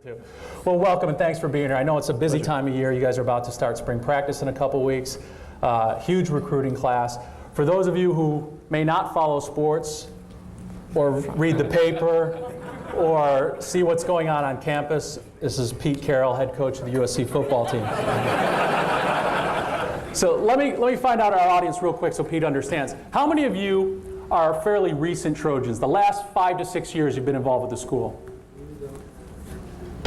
too. Well, welcome and thanks for being here. I know it's a busy time of year. You guys are about to start spring practice in a couple weeks. Huge recruiting class. For those of you who may not follow sports or read the paper or see what's going on campus, this is Pete Carroll, head coach of the USC football team. So let me find out our audience real quick so Pete understands. How many of you are fairly recent Trojans? The last 5 to 6 years you've been involved with the school?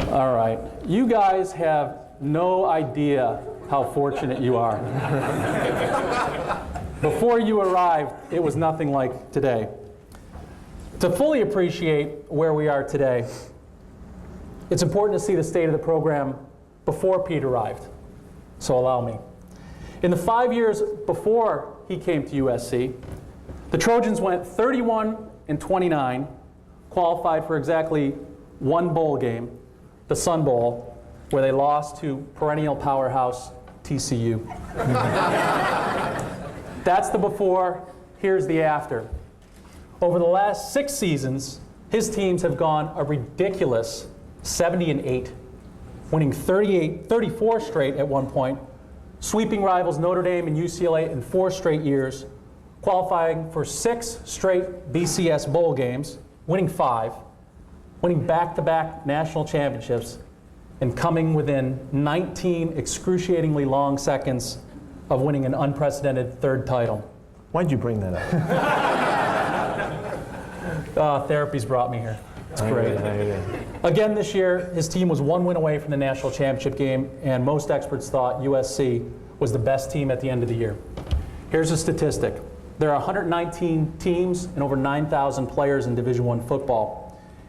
All right. You guys have no idea how fortunate you are. Before you arrived, it was nothing like today. To fully appreciate where we are today, it's important to see the state of the program before Pete arrived. So allow me. In the 5 years before he came to USC, the Trojans went 31-29, qualified for exactly one bowl game, the Sun Bowl, where they lost to perennial powerhouse TCU. That's the before, here's the after. Over the last 6 seasons, his teams have gone a ridiculous 70-8, winning 34 straight at one point, sweeping rivals Notre Dame and UCLA in 4 straight years, qualifying for 6 straight BCS bowl games, winning 5, winning back-to-back national championships, and coming within 19 excruciatingly long seconds of winning an unprecedented 3rd title. Why'd you bring that up? Therapy's brought me here. It's great. Again this year, his team was 1 win away from the national championship game, and most experts thought USC was the best team at the end of the year. Here's a statistic. There are 119 teams and over 9,000 players in Division I football.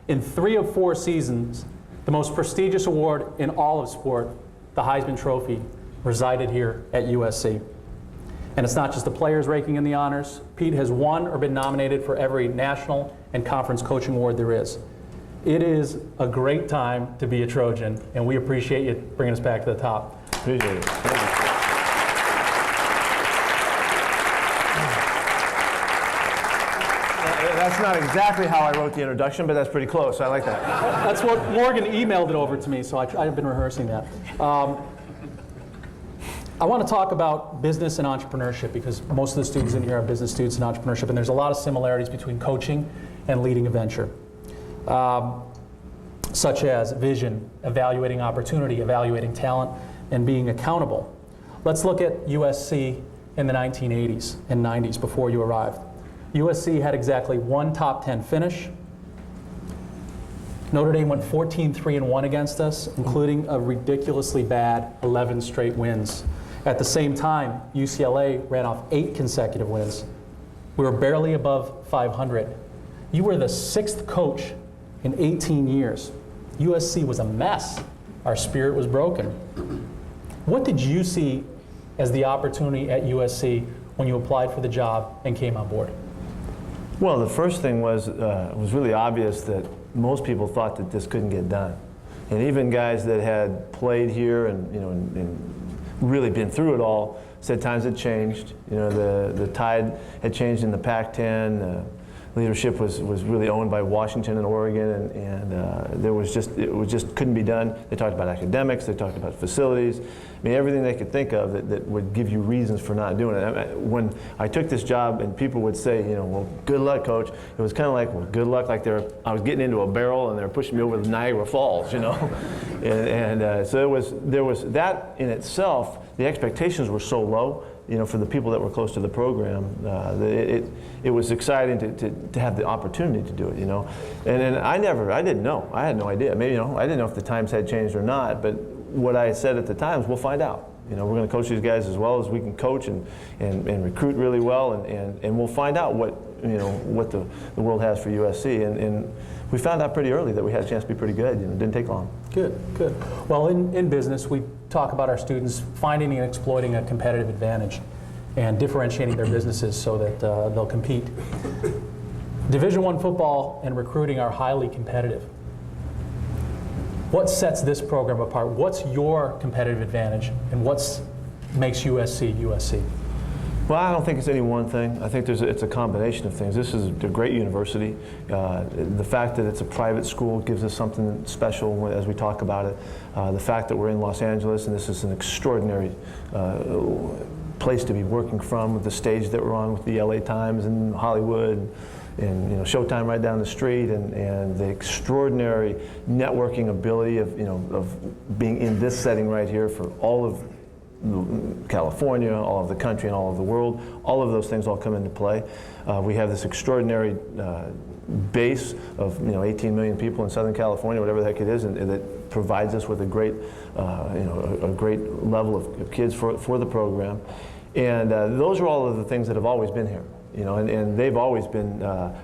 In 3 of 4 seasons, the most prestigious award in all of sport, the Heisman Trophy, resided here at USC. And it's not just the players raking in the honors. Pete has won or been nominated for every national and conference coaching award there is. It is a great time to be a Trojan, and we appreciate you bringing us back to the top. Appreciate it. Thank you. That's not exactly how I wrote the introduction, but that's pretty close. I like that. That's what Morgan emailed it over to me, so I've been rehearsing that. I want to talk about business and entrepreneurship because most of the students in here are business students and entrepreneurship, and there's a lot of similarities between coaching and leading a venture, such as vision, evaluating opportunity, evaluating talent, and being accountable. Let's look at USC in the 1980s and 90s before you arrived. USC had exactly 1 top 10 finish. Notre Dame went 14-3-1 against us, including a ridiculously bad 11 straight wins. At the same time, UCLA ran off 8 consecutive wins. We were barely above 500. You were the 6th coach in 18 years. USC was a mess. Our spirit was broken. What did you see as the opportunity at USC when you applied for the job and came on board? Well, the first thing was really obvious that most people thought that this couldn't get done, and even guys that had played here and really been through it all said times had changed. You know, the tide had changed in the Pac-10. Leadership was really owned by Washington and Oregon, and it just couldn't be done. They talked about academics, they talked about facilities. I mean, everything they could think of that would give you reasons for not doing it. When I took this job and people would say, you know, well, good luck, coach, it was kind of like, well, good luck, like I was getting into a barrel and they were pushing me over the Niagara Falls, you know. So there was that in itself. The expectations were so low, you know, for the people that were close to the program. It was exciting to have the opportunity to do it, you know. And I didn't know. I had no idea. Maybe, you know, I didn't know if the times had changed or not, but what I said at the time is we'll find out. You know, we're going to coach these guys as well as we can coach and recruit really well, and we'll find out what the world has for USC. And we found out pretty early that we had a chance to be pretty good. You know, it didn't take long. Good. Well, in business, we talk about our students finding and exploiting a competitive advantage and differentiating their businesses so that they'll compete. Division I football and recruiting are highly competitive. What sets this program apart? What's your competitive advantage, and what makes USC USC? Well, I don't think it's any one thing. I think it's a combination of things. This is a great university. The fact that it's a private school gives us something special as we talk about it. The fact that we're in Los Angeles and this is an extraordinary place to be working from, with the stage that we're on with the LA Times and Hollywood and Showtime right down the street, and the extraordinary networking ability of being in this setting right here for all of California, all of the country, and all of the world. All of those things all come into play. We have this extraordinary base of 18 million people in Southern California, whatever the heck it is, and that provides us with a great a great level of kids for the program. And those are all of the things that have always been here. And they've always been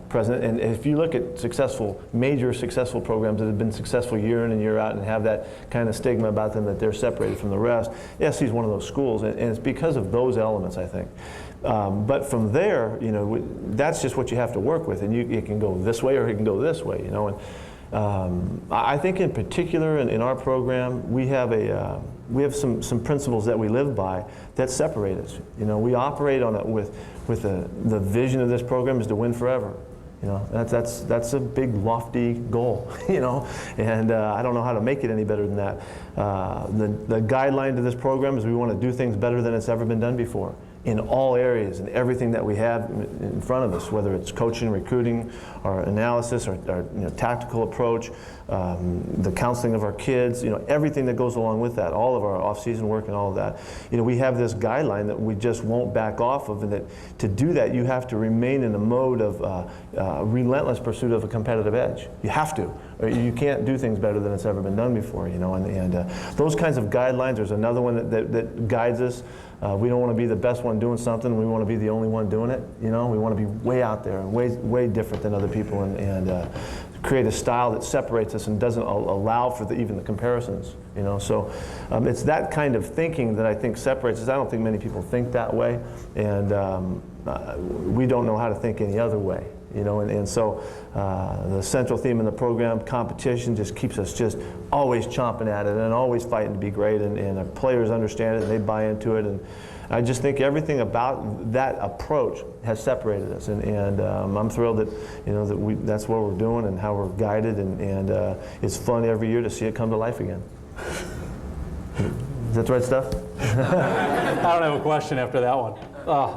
present. And if you look at major successful programs that have been successful year in and year out and have that kind of stigma about them that they're separated from the rest, SC is one of those schools, and it's because of those elements, I think. But from there, that's just what you have to work with, and it can go this way or it can go this way, And I think in particular in our program, we have some principles that we live by that separate us. We operate with the vision of this program is to win forever. That's a big lofty goal. And I don't know how to make it any better than that. The guideline to this program is we want to do things better than it's ever been done before, in all areas and everything that we have in front of us, whether it's coaching, recruiting, our analysis, our tactical approach, the counseling of our kids, everything that goes along with that, all of our off-season work and all of that. We have this guideline that we just won't back off of, and that to do that you have to remain in a mode of relentless pursuit of a competitive edge. You have to. You can't do things better than it's ever been done before, and those kinds of guidelines. There's another one that guides us. We don't want to be the best one doing something. We want to be the only one doing it. We want to be way out there and way different than other people, and create a style that separates us and doesn't allow for even the comparisons. So it's that kind of thinking that I think separates us. I don't think many people think that way, and we don't know how to think any other way. And so the central theme in the program, competition, just keeps us just always chomping at it and always fighting to be great, and our players understand it and they buy into it, and I just think everything about that approach has separated us, and I'm thrilled that that's what we're doing and how we're guided, and it's fun every year to see it come to life again. Is that the right stuff? I don't have a question after that one.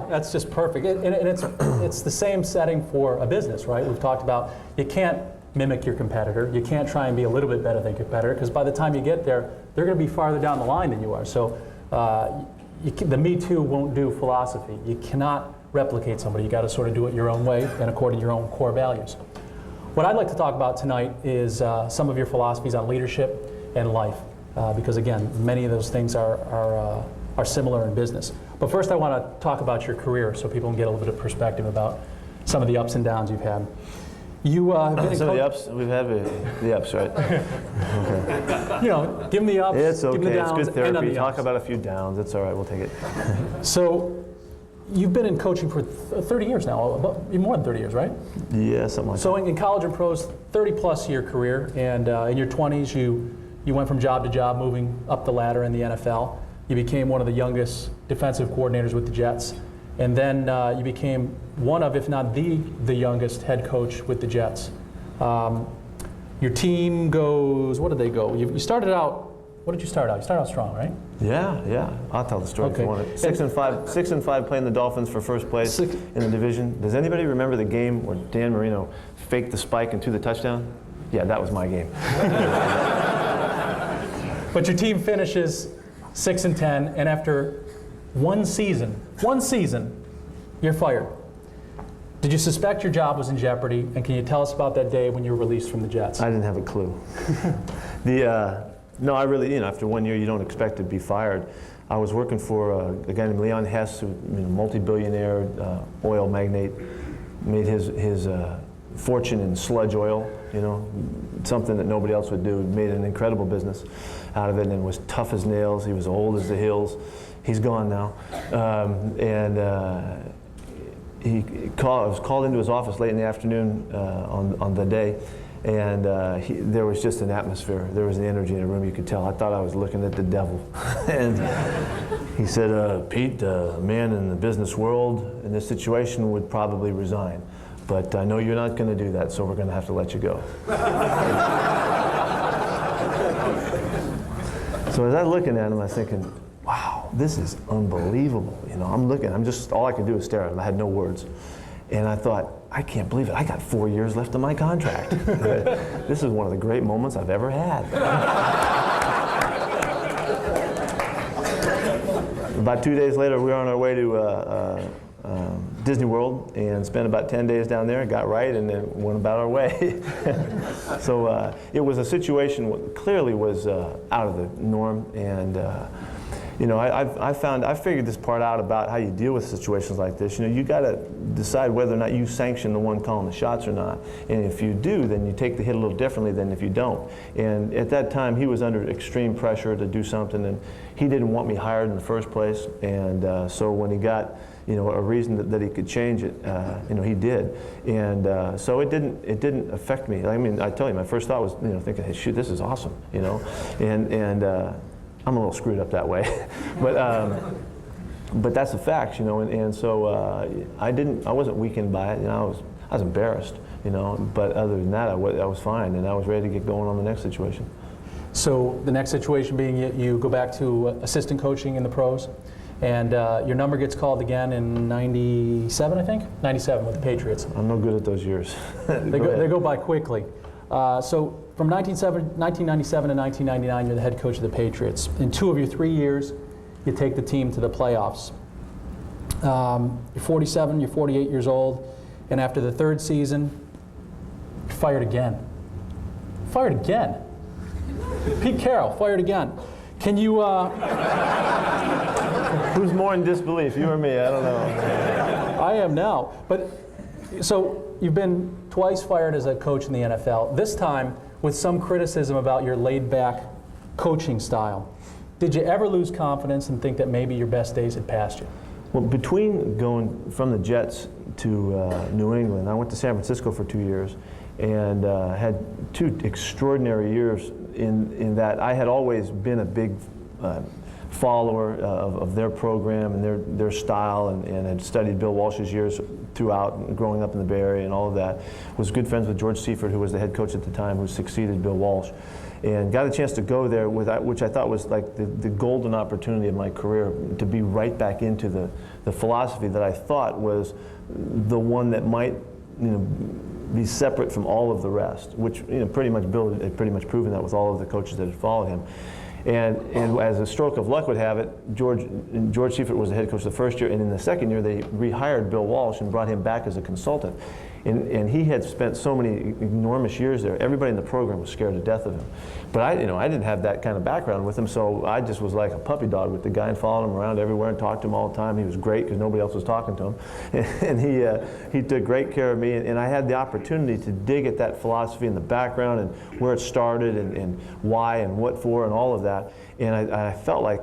That's just perfect. And it's the same setting for a business, right? We've talked about you can't mimic your competitor. You can't try and be a little bit better than your competitor, because by the time you get there, they're going to be farther down the line than you are. So the Me Too won't do philosophy. You cannot replicate somebody. You got to sort of do it your own way and according to your own core values. What I'd like to talk about tonight is some of your philosophies on leadership and life, because again, many of those things are similar in business. But first I want to talk about your career so people can get a little bit of perspective about some of the ups and downs you've had. You have been some of the ups, we've had the ups, right? Okay. Give them the ups, it's okay. Give them the downs, it's good therapy. and Talk about a few downs. It's all right. We'll take it. So you've been in coaching for 30 years now, more than 30 years, right? Yeah, something like that. So in college and pros, 30-plus year career, and in your 20s you went from job to job, moving up the ladder in the NFL. You became one of the youngest defensive coordinators with the Jets. And then you became one of, if not the youngest head coach with the Jets. Your team goes, what did they go? You started out, what did you start out? You started out strong, right? Yeah. I'll tell the story if you want it. 6-5 playing the Dolphins for first place in the division. Does anybody remember the game where Dan Marino faked the spike and threw the touchdown? Yeah, that was my game. But your team finishes 6-10, and after one season, you're fired. Did you suspect your job was in jeopardy, and can you tell us about that day when you were released from the Jets? I didn't have a clue. No, I really, after 1 year, you don't expect to be fired. I was working for a guy named Leon Hess, who, multi-billionaire oil magnate, made his fortune in sludge oil, something that nobody else would do. Made an incredible business out of it, and was tough as nails. He was old as the hills. He's gone now. I was called into his office late in the afternoon on the day, And there was just an atmosphere. There was an energy in the room. You could tell. I thought I was looking at the devil. And he said, Pete, a man in the business world in this situation would probably resign. But I know you're not going to do that, so we're going to have to let you go. So as I'm looking at him, I'm thinking, wow, this is unbelievable. You know, all I could do was stare at him. I had no words. And I thought, I can't believe it. I got 4 years left on my contract. This is one of the great moments I've ever had. About 2 days later, we were on our way to Disney World and spent about 10 days down there, got right, and then went about our way. So it was a situation that clearly was out of the norm, and you know, I figured this part out about how you deal with situations like this. You know, you got to decide whether or not you sanction the one calling the shots or not. And if you do, then you take the hit a little differently than if you don't. And at that time, he was under extreme pressure to do something, and he didn't want me hired in the first place. And so when he got, you know, a reason that he could change it, you know, he did. And so it didn't affect me. I mean, I tell you, my first thought was, you know, thinking, hey, shoot, this is awesome, you know, and I'm a little screwed up that way, but that's the facts, you know, and so I wasn't weakened by it, you know, I was embarrassed, you know, but other than that, I was fine, and I was ready to get going on the next situation. So the next situation being you go back to assistant coaching in the pros, and your number gets called again in 97, I think? 97 with the Patriots. I'm no good at those years. They go by quickly. So from 1997 to 1999, you're the head coach of the Patriots. In 2 of your 3 years, you take the team to the playoffs. You're 47, you're 48 years old, and after the 3rd season, you're fired again. Fired again. Pete Carroll, fired again. Can you... Who's more in disbelief, you or me? I don't know. I am now. But so you've been twice fired as a coach in the NFL, this time with some criticism about your laid-back coaching style. Did you ever lose confidence and think that maybe your best days had passed you? Well, between going from the Jets to New England, I went to San Francisco for 2 years and had 2 extraordinary years in that I had always been a big follower of their program and their style, and had studied Bill Walsh's years throughout, growing up in the Bay Area and all of that. Was good friends with George Seifert, who was the head coach at the time, who succeeded Bill Walsh, and got a chance to go there with which I thought was like the golden opportunity of my career, to be right back into the philosophy that I thought was the one that might, you know, be separate from all of the rest, which, you know, pretty much Bill had pretty much proven that with all of the coaches that had followed him. And as a stroke of luck would have it, George Seifert was the head coach the first year, and in the second year they rehired Bill Walsh and brought him back as a consultant. And he had spent so many enormous years there. Everybody in the program was scared to death of him. But I didn't have that kind of background with him, so I just was like a puppy dog with the guy and followed him around everywhere and talked to him all the time. He was great because nobody else was talking to him. And he took great care of me, and I had the opportunity to dig at that philosophy in the background and where it started and why and what for and all of that. And I felt like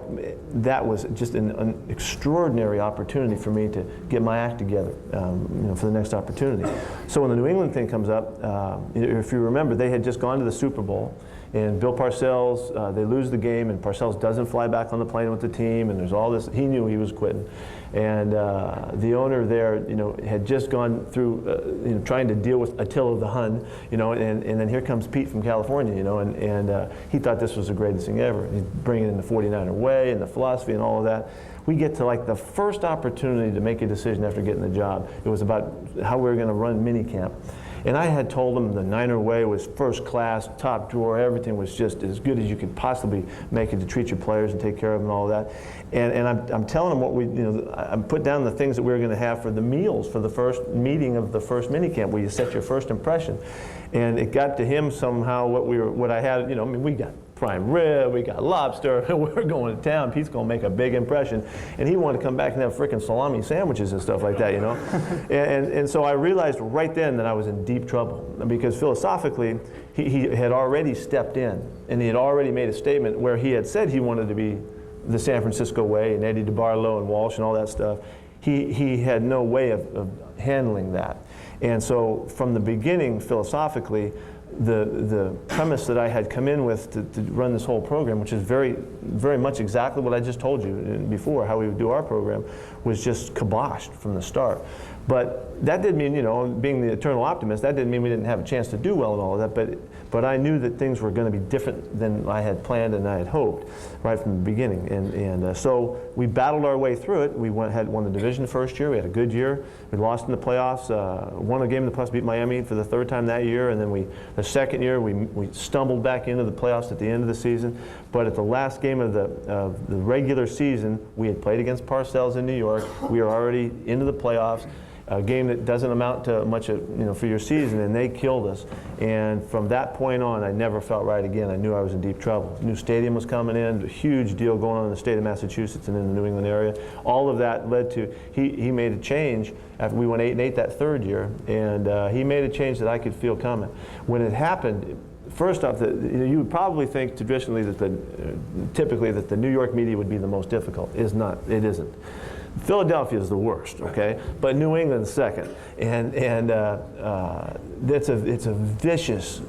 that was just an extraordinary opportunity for me to get my act together, you know, for the next opportunity. So when the New England thing comes up, if you remember, they had just gone to the Super Bowl, and Bill Parcells, they lose the game, and Parcells doesn't fly back on the plane with the team, and there's all this. He knew he was quitting, and the owner there, you know, had just gone through, you know, trying to deal with Attila the Hun, you know, and then here comes Pete from California, you know, and he thought this was the greatest thing ever. He's bringing in the 49er way and the philosophy and all of that. We get to like the first opportunity to make a decision after getting the job. It was about how we were going to run minicamp. And I had told them the Niner way was first class, top drawer, everything was just as good as you could possibly make it to treat your players and take care of them and all that. And I'm telling them what we, you know, I put down the things that we were going to have for the meals for the first meeting of the first minicamp, where you set your first impression. And it got to him somehow what I had, you know, I mean, we got prime rib, we got lobster, we're going to town, Pete's going to make a big impression. And he wanted to come back and have frickin' salami sandwiches and stuff like that, you know. and so I realized right then that I was in deep trouble, because philosophically, he had already stepped in, and he had already made a statement where he had said he wanted to be the San Francisco way, and Eddie DeBartolo and Walsh and all that stuff. He had no way of handling that. And so from the beginning, philosophically, the premise that I had come in with to run this whole program, which is very, very much exactly what I just told you before, how we would do our program, was just kiboshed from the start. But that didn't mean, you know, being the eternal optimist, that didn't mean we didn't have a chance to do well and all of that, but I knew that things were going to be different than I had planned and I had hoped right from the beginning. And so we battled our way through it. We won the division the first year. We had a good year. We lost in the playoffs, won a game in the playoffs, beat Miami for the third time that year, and then the second year we stumbled back into the playoffs at the end of the season. But at the last game of the regular season, we had played against Parcells in New York. We were already into the playoffs. A game that doesn't amount to much, for your season, and they killed us. And from that point on, I never felt right again. I knew I was in deep trouble. New stadium was coming in, a huge deal going on in the state of Massachusetts and in the New England area. All of that led to he made a change after we went 8-8 that third year, and he made a change that I could feel coming. When it happened, first off, you would probably think traditionally typically that the New York media would be the most difficult. It isn't. Philadelphia is the worst, okay, but New England's second, and it's a vicious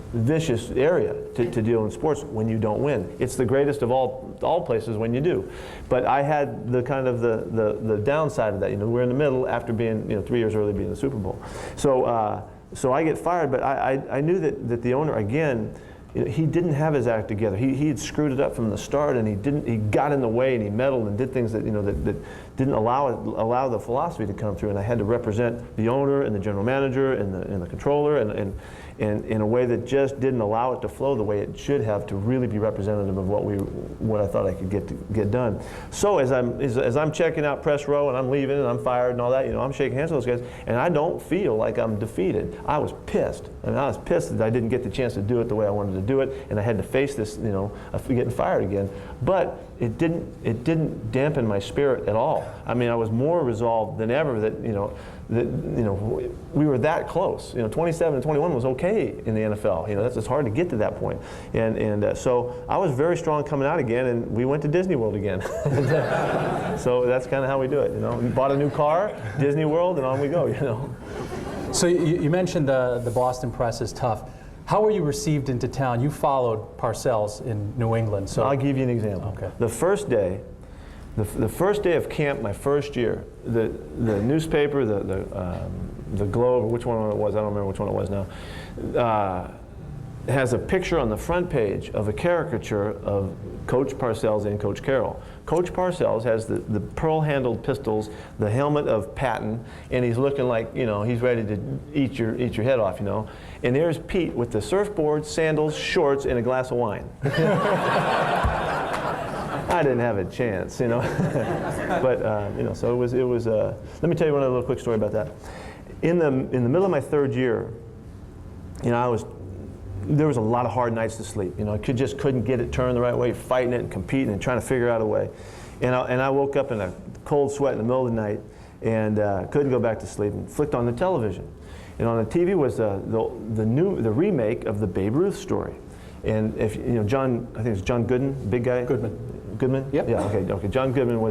area to deal in sports when you don't win. It's the greatest of all places when you do, but I had the kind of the downside of that. We're in the middle after being 3 years early being in the Super Bowl, so I get fired, but I knew that the owner again. He didn't have his act together. He had screwed it up from the start, and he got in the way, and he meddled and did things that that didn't allow the philosophy to come through. And I had to represent the owner and the general manager and the controller and in a way that just didn't allow it to flow the way it should have to really be representative of what I thought I could get done. So as I'm checking out press row and I'm leaving and I'm fired and all that, I'm shaking hands with those guys, and I don't feel like I'm defeated. I was pissed, and I was pissed that I didn't get the chance to do it the way I wanted to do it, and I had to face this, of getting fired again. But it didn't dampen my spirit at all. I mean, I was more resolved than ever that we were that close. 27 and 21 was okay in the NFL. It's hard to get to that point. And so I was very strong coming out again, and we went to Disney World again. So that's kind of how we do it. We bought a new car, Disney World, and on we go. So you mentioned the Boston press is tough. How were you received into town? You followed Parcells in New England. So I'll give you an example. Okay. The first day of camp, my first year, the newspaper, the Globe, or which one it was, I don't remember which one it was now, has a picture on the front page of a caricature of Coach Parcells and Coach Carroll. Coach Parcells has the pearl-handled pistols, the helmet of Patton, and he's looking like, he's ready to eat your head off, And there's Pete with the surfboard, sandals, shorts, and a glass of wine. I didn't have a chance, but so it was. Let me tell you one other little quick story about that. In the middle of my third year, there was a lot of hard nights to sleep. I just couldn't get it turned the right way, fighting it and competing and trying to figure out a way. And I woke up in a cold sweat in the middle of the night and couldn't go back to sleep and flicked on the television. And on the TV was the remake of the Babe Ruth story. And if John, I think it's John Gooden, big guy. Goodman? Yep. Yeah. Okay. John Goodman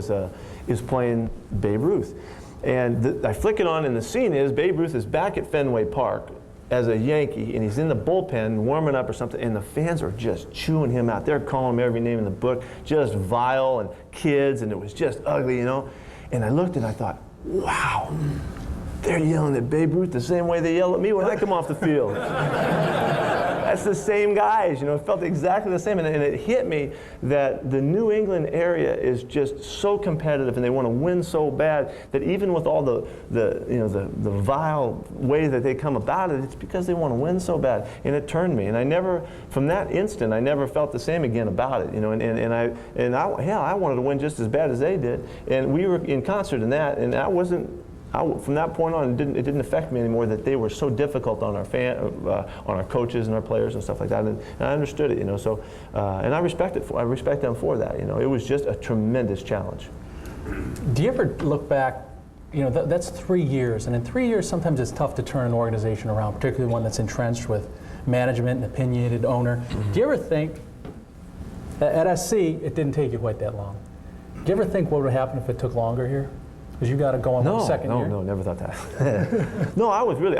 is playing Babe Ruth, and I flick it on, and the scene is Babe Ruth is back at Fenway Park as a Yankee, and he's in the bullpen warming up or something, and the fans are just chewing him out. They're calling him every name in the book, just vile and kids, and it was just ugly, And I looked and I thought, wow, they're yelling at Babe Ruth the same way they yell at me when I come off the field. That's the same guys, it felt exactly the same, and it hit me that the New England area is just so competitive, and they want to win so bad that even with all the vile way that they come about it, it's because they want to win so bad, and it turned me, and I never, from that instant, I never felt the same again about it, and I wanted to win just as bad as they did, and we were in concert in that, and from that point on, it didn't affect me anymore that they were so difficult on our coaches and our players and stuff like that, and I understood it, So, and I respect them for that, It was just a tremendous challenge. Do you ever look back? That's 3 years, and in 3 years, sometimes it's tough to turn an organization around, particularly one that's entrenched with management and opinionated owner. Mm-hmm. Do you ever think at SC it didn't take you quite that long? Do you ever think what would happen if it took longer here? Because you got to go on the second year. No, never thought that. No, I was really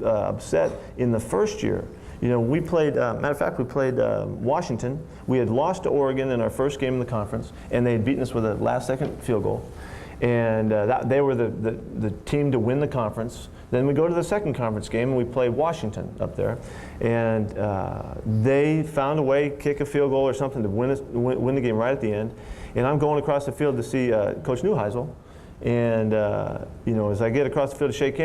upset in the first year You know, we played, matter of fact, we played Washington. We had lost to Oregon in our first game in the conference, and they had beaten us with a last-second field goal. And they were the team to win the conference. Then we go to the second conference game, and we play Washington up there. And they found a way, kick a field goal or something to win the game right at the end. And I'm going across the field to see Coach Neuheisel. And you know, as I get across the field to shake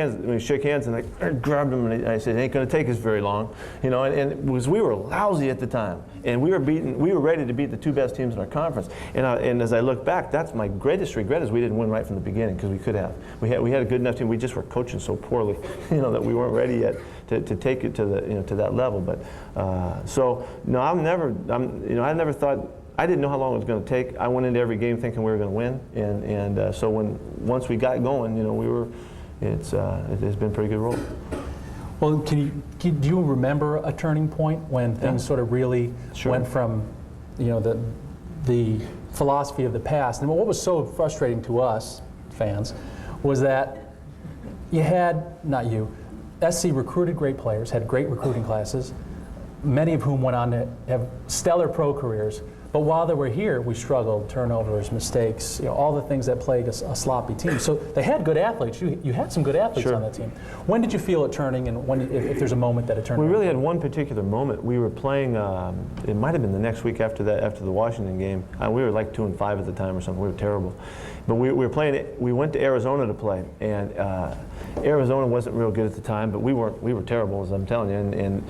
hands, and I grabbed him and I said, "It ain't going to take us very long," you know. And it was, we were lousy at the time, and we were ready to beat the two best teams in our conference. And as I look back, that's my greatest regret, is we didn't win right from the beginning, because we could have. We had a good enough team. We just were coaching so poorly, you know, that we weren't ready yet to take it to to that level. But so no, I never thought. I didn't know how long it was going to take. I went into every game thinking we were going to win, and so once we got going, you know, it has been a pretty good roll. Well, do you remember a turning point when things sort of really went from, you know, the philosophy of the past? And what was so frustrating to us fans was that SC recruited great players, had great recruiting classes, many of whom went on to have stellar pro careers. But while they were here, we struggled, turnovers, mistakes, you know, all the things that plague a sloppy team. So they had good athletes. You had some good athletes on that team. When did you feel it turning, and if there's a moment that it turned? We really had one particular moment. We were playing, it might have been the next week after the Washington game. We were like 2-5 at the time or something. We were terrible. But we were playing, we went to Arizona to play, and Arizona wasn't real good at the time, but we were terrible, as I'm telling you. And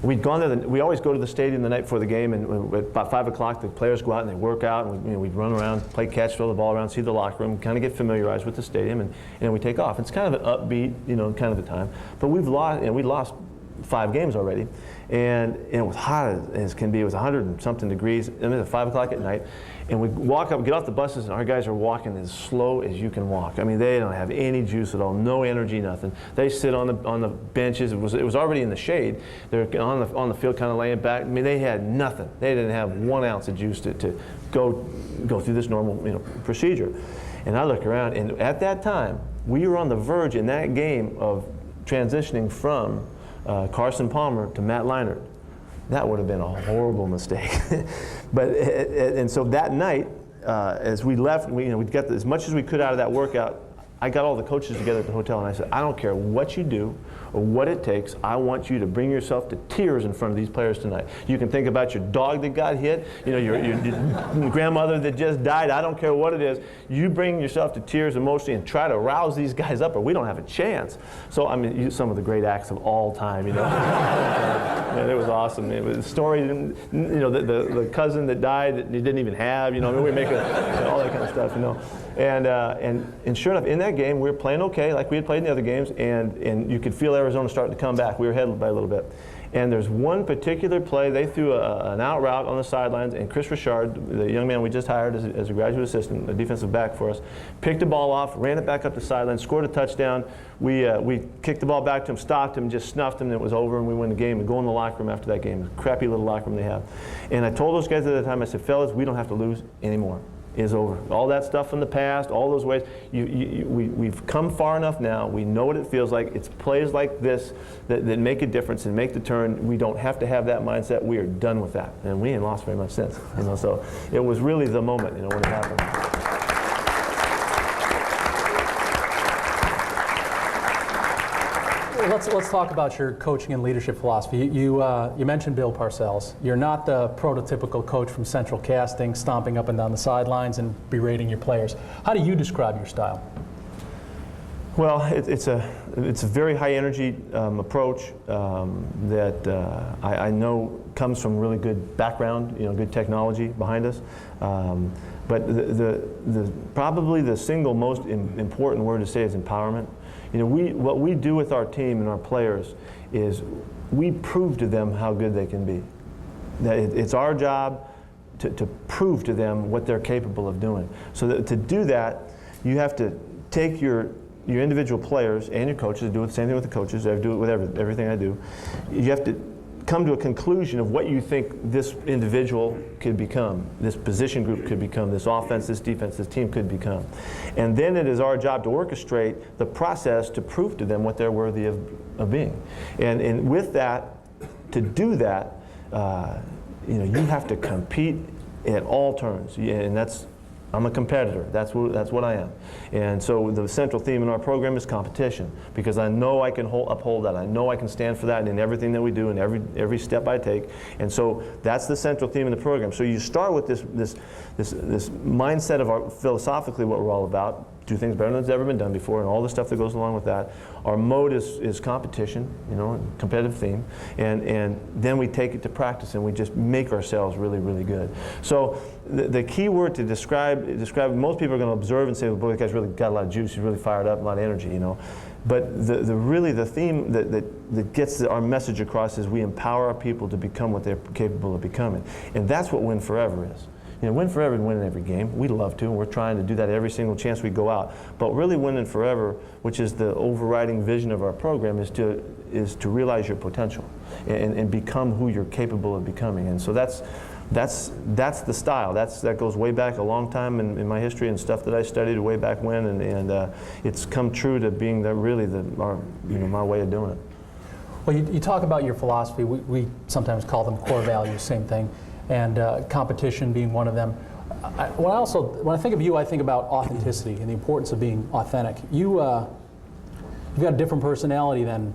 we'd gone there. We always go to the stadium the night before the game, and at about 5 o'clock, the players go out and they work out, and we'd run around, play catch, throw the ball around, see the locker room, kind of get familiarized with the stadium, and then we take off. It's kind of an upbeat, you know, kind of a time. But we'd lost 5 games already, and it was hot as can be. It was 100 and something degrees, and it was 5 o'clock at night. And we walk up, get off the buses, and our guys are walking as slow as you can walk. I mean, they don't have any juice at all, no energy, nothing. They sit on the benches. It was already in the shade. They're on the field, kind of laying back. I mean, they had nothing. They didn't have 1 ounce of juice to go through this normal, you know, procedure. And I look around, and at that time, we were on the verge in that game of transitioning from Carson Palmer to Matt Leinart. That would have been a horrible mistake. And so that night, as we left, we'd get as much as we could out of that workout. I got all the coaches together at the hotel, and I said, I don't care what you do or what it takes. I want you to bring yourself to tears in front of these players tonight. You can think about your dog that got hit, you know, your grandmother that just died. I don't care what it is. You bring yourself to tears emotionally and try to rouse these guys up, or we don't have a chance. So, I mean, some of the great acts of all time, you know. Man, it was awesome. It was a story, you know, the cousin that died that he didn't even have, you know. I mean, we make all that kind of stuff, you know. And sure enough, in that game, we were playing okay, like we had played in the other games, and you could feel Arizona starting to come back. We were ahead by a little bit. And there's one particular play, they threw an out route on the sidelines, and Chris Richard, the young man we just hired as a graduate assistant, a defensive back for us, picked the ball off, ran it back up the sideline, scored a touchdown. We kicked the ball back to him, stopped him, just snuffed him, and it was over, and we win the game. And go in the locker room after that game, crappy little locker room they have. And I told those guys at the time, I said, fellas, we don't have to lose anymore. Is over. All that stuff from the past, all those ways, we've come far enough now. We know what it feels like. It's plays like this that make a difference and make the turn. We don't have to have that mindset. We are done with that, and we ain't lost very much since. You know, so it was really the moment, you know, when it happened. Let's talk about your coaching and leadership philosophy. You mentioned Bill Parcells. You're not the prototypical coach from Central Casting, stomping up and down the sidelines and berating your players. How do you describe your style? Well, it's a very high energy approach that I know comes from really good background, you know, good technology behind us. But probably the single most important word to say is empowerment. You know, what we do with our team and our players is we prove to them how good they can be. That it's our job to prove to them what they're capable of doing. So to do that, you have to take your individual players and your coaches, do the same thing with the coaches, I do it with everything I do. You have to come to a conclusion of what you think this individual could become, this position group could become, this offense, this defense, this team could become. And then it is our job to orchestrate the process to prove to them what they're worthy of being. And with that, to do that, you have to compete at all turns, and I'm a competitor. That's what I am. And so the central theme in our program is competition, because I know I can uphold that. I know I can stand for that in everything that we do and every step I take. And so that's the central theme in the program. So you start with this mindset of philosophically what we're all about. Do things better than it's ever been done before, and all the stuff that goes along with that. Our mode is competition, competitive theme, and then we take it to practice, and we just make ourselves really, really good. So the key word to describe, most people are going to observe and say, well, boy, that guy's really got a lot of juice, he's really fired up, a lot of energy, But the theme that gets our message across is we empower our people to become what they're capable of becoming. And that's what Win Forever is. Win forever and win in every game. We'd love to, and we're trying to do that every single chance we go out. But really winning forever, which is the overriding vision of our program, is to realize your potential and become who you're capable of becoming. And so that's the style. That goes way back a long time in my history and stuff that I studied way back when, and it's come true to being my way of doing it. Well, you talk about your philosophy. We sometimes call them core values, same thing. And competition being one of them. When I think of you, I think about authenticity and the importance of being authentic. You've got a different personality than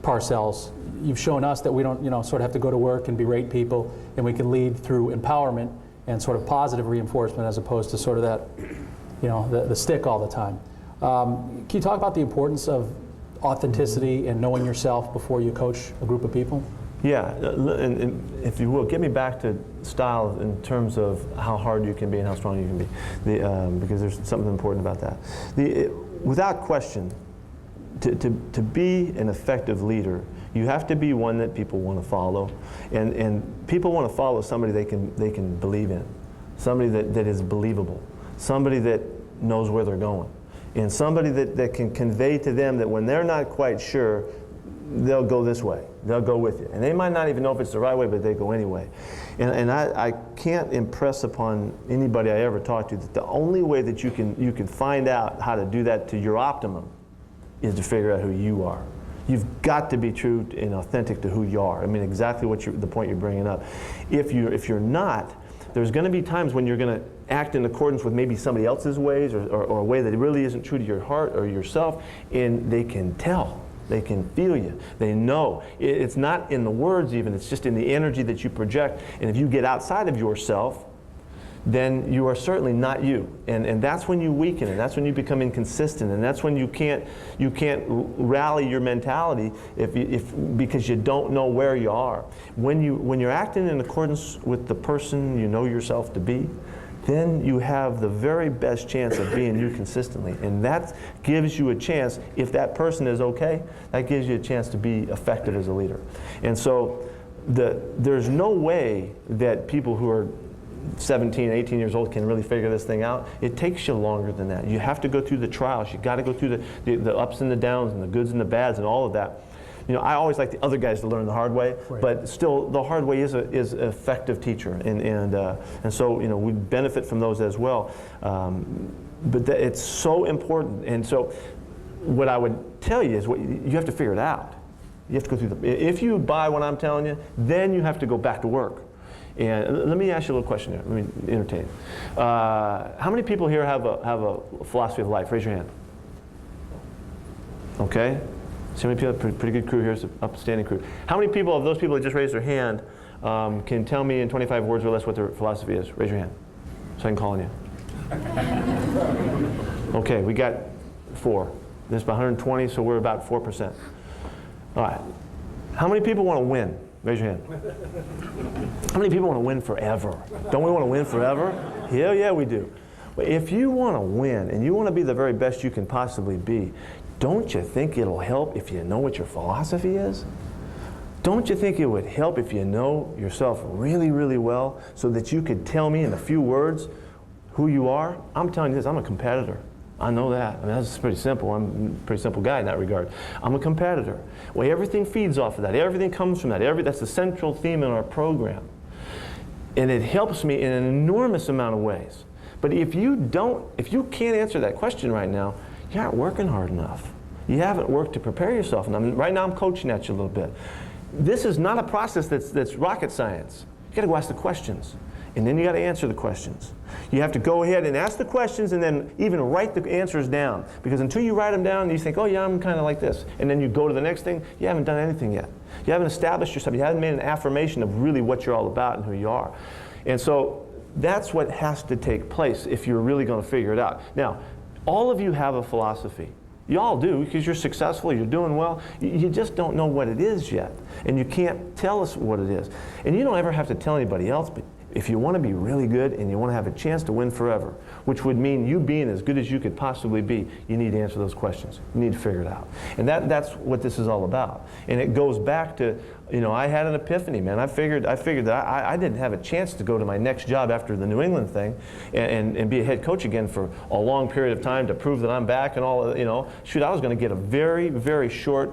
Parcells. You've shown us that we don't, sort of have to go to work and berate people, and we can lead through empowerment and sort of positive reinforcement as opposed to sort of that, the stick all the time. Can you talk about the importance of authenticity and knowing yourself before you coach a group of people? Yeah, and if you will, get me back to style in terms of how hard you can be and how strong you can be, because there's something important about that. Without question, to be an effective leader, you have to be one that people want to follow, and people want to follow somebody they can believe in, somebody that is believable, somebody that knows where they're going, and somebody that can convey to them that when they're not quite sure, they'll go this way. They'll go with you. And they might not even know if it's the right way, but they go anyway. And I can't impress upon anybody I ever talk to that the only way that you can find out how to do that to your optimum is to figure out who you are. You've got to be true and authentic to who you are. I mean, exactly the point you're bringing up. If you're not, there's going to be times when you're going to act in accordance with maybe somebody else's ways or a way that really isn't true to your heart or yourself, and they can tell. They can feel you. They know. It's not in the words even, it's just in the energy that you project. And if you get outside of yourself, then you are certainly not you. And that's when you weaken, and that's when you become inconsistent, and that's when you can't rally your mentality because you don't know where you are. When you're acting in accordance with the person you know yourself to be, then you have the very best chance of being you consistently. And that gives you a chance, if that person is okay, that gives you a chance to be effective as a leader. And so there's no way that people who are 17, 18 years old can really figure this thing out. It takes you longer than that. You have to go through the trials. You've got to go through the ups and the downs and the goods and the bads and all of that. I always like the other guys to learn the hard way, right. But still, the hard way is an effective teacher, and so we benefit from those as well. But it's so important, and so what I would tell you is you have to figure it out. You have to go through if you buy what I'm telling you, then you have to go back to work. And let me ask you a little question here. Let me entertain. How many people here have a philosophy of life? Raise your hand. Okay. So many people, pretty good crew here, it's an upstanding crew. How many people of those people that just raised their hand can tell me in 25 words or less what their philosophy is? Raise your hand, so I can call on you. Okay, we got 4. There's about 120, so we're about 4%. All right. How many people want to win? Raise your hand. How many people want to win forever? Don't we want to win forever? Hell yeah, we do. But if you want to win and you want to be the very best you can possibly be, don't you think it'll help if you know what your philosophy is? Don't you think it would help if you know yourself really, really well so that you could tell me in a few words who you are? I'm telling you this, I'm a competitor. I know that. I mean, that's pretty simple. I'm a pretty simple guy in that regard. I'm a competitor. Well, everything feeds off of that. Everything comes from that. That's the central theme in our program. And it helps me in an enormous amount of ways. But if you can't answer that question right now, you aren't working hard enough. You haven't worked to prepare yourself. And right now I'm coaching at you a little bit. this is not a process that's rocket science. You got to go ask the questions, and then you got to answer the questions. You have to go ahead and ask the questions and then even write the answers down. Because until you write them down, you think, oh yeah, I'm kind of like this. And then you go to the next thing, you haven't done anything yet. You haven't established yourself. You haven't made an affirmation of really what you're all about and who you are. And so that's what has to take place if you're really going to figure it out. Now, all of you have a philosophy. You all do, because you're successful, you're doing well. You just don't know what it is yet. And you can't tell us what it is. And you don't ever have to tell anybody else, but if you want to be really good and you want to have a chance to win forever, which would mean you being as good as you could possibly be, you need to answer those questions. You need to figure it out. And that's what this is all about. And it goes back to, I had an epiphany, man. I figured that I didn't have a chance to go to my next job after the New England thing and be a head coach again for a long period of time to prove that I'm back and all, shoot, I was going to get a very, very short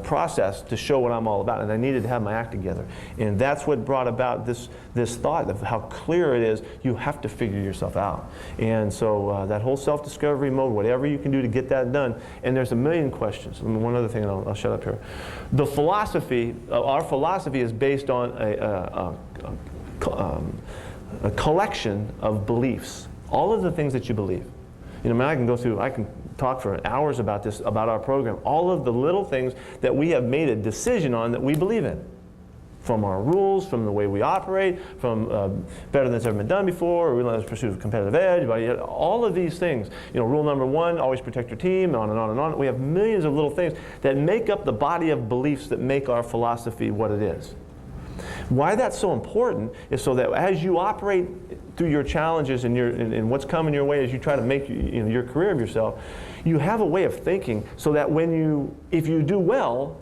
process to show what I'm all about, and I needed to have my act together. And that's what brought about this thought of how clear it is you have to figure yourself out. And so that whole self-discovery mode, whatever you can do to get that done, and there's a million questions. One other thing, and I'll shut up here. The philosophy, our philosophy is based on a collection of beliefs. All of the things that you believe. I can talk for hours about this, about our program. All of the little things that we have made a decision on that we believe in. From our rules, from the way we operate, from better than it's ever been done before, or relentless pursuit of competitive edge, all of these things. Rule number 1, always protect your team, on and on and on. We have millions of little things that make up the body of beliefs that make our philosophy what it is. Why that's so important is so that as you operate through your challenges and what's coming your way as you try to make your career of yourself, you have a way of thinking so that if you do well,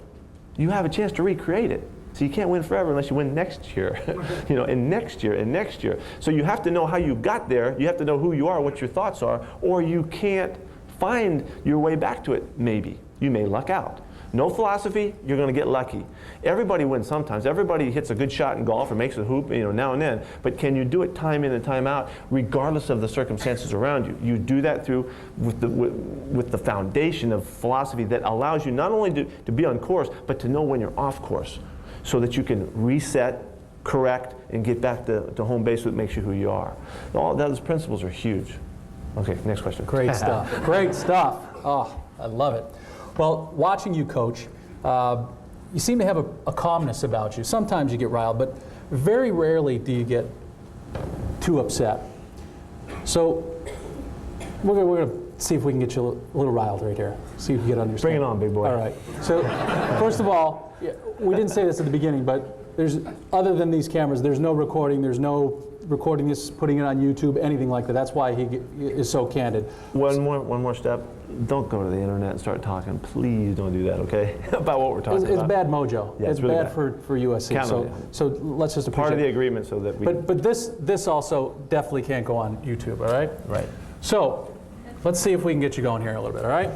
you have a chance to recreate it. So you can't win forever unless you win next year, and next year and next year. So you have to know how you got there. You have to know who you are, what your thoughts are, or you can't find your way back to it. Maybe you may luck out. No philosophy, you're going to get lucky. Everybody wins sometimes. Everybody hits a good shot in golf or makes a hoop, now and then. But can you do it time in and time out, regardless of the circumstances around you? You do that with the foundation of philosophy that allows you not only to be on course, but to know when you're off course, so that you can reset, correct, and get back to home base, what makes you who you are. All those principles are huge. Okay, next question. Great stuff. Great stuff. Oh, I love it. Well, watching you coach, you seem to have a calmness about you. Sometimes you get riled, but very rarely do you get too upset. So we're going to see if we can get you a little riled right here. See if you can understand. Bring it on, big boy. All right. So first of all, we didn't say this at the beginning, but other than these cameras, there's no recording. There's no recording this, putting it on YouTube, anything like that. That's why he is so candid. One more step. Don't go to the internet and start talking. Please don't do that, okay? About what we're talking about. It's bad mojo. Yeah, it's really bad for USC. So let's just appreciate part of the agreement so that we. But this also definitely can't go on YouTube. All right. Right. So let's see if we can get you going here a little bit. All right.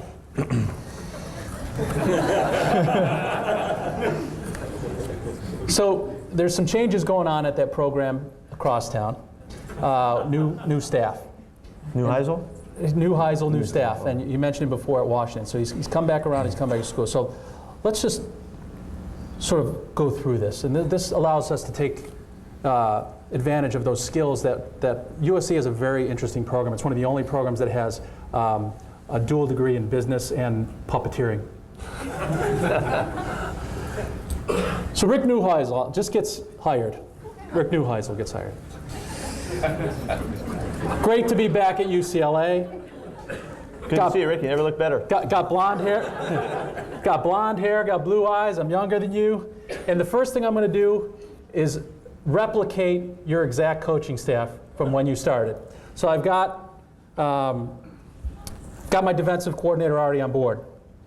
So there's some changes going on at that program across town. New staff. New Heisel? New Heisel, new staff. And you mentioned it before at Washington. So he's come back around, he's come back to school. So let's just sort of go through this. And this allows us to take advantage of those skills that USC has a very interesting program. It's one of the only programs that has a dual degree in business and puppeteering. So Rick Neuheisel just gets hired. Rick Neuheisel gets hired. Great to be back at UCLA. Good to see you, Rick. You never look better. Got blonde hair. Got blonde hair, got blue eyes. I'm younger than you. And the first thing I'm going to do is replicate your exact coaching staff from when you started. So I've got my defensive coordinator already on board.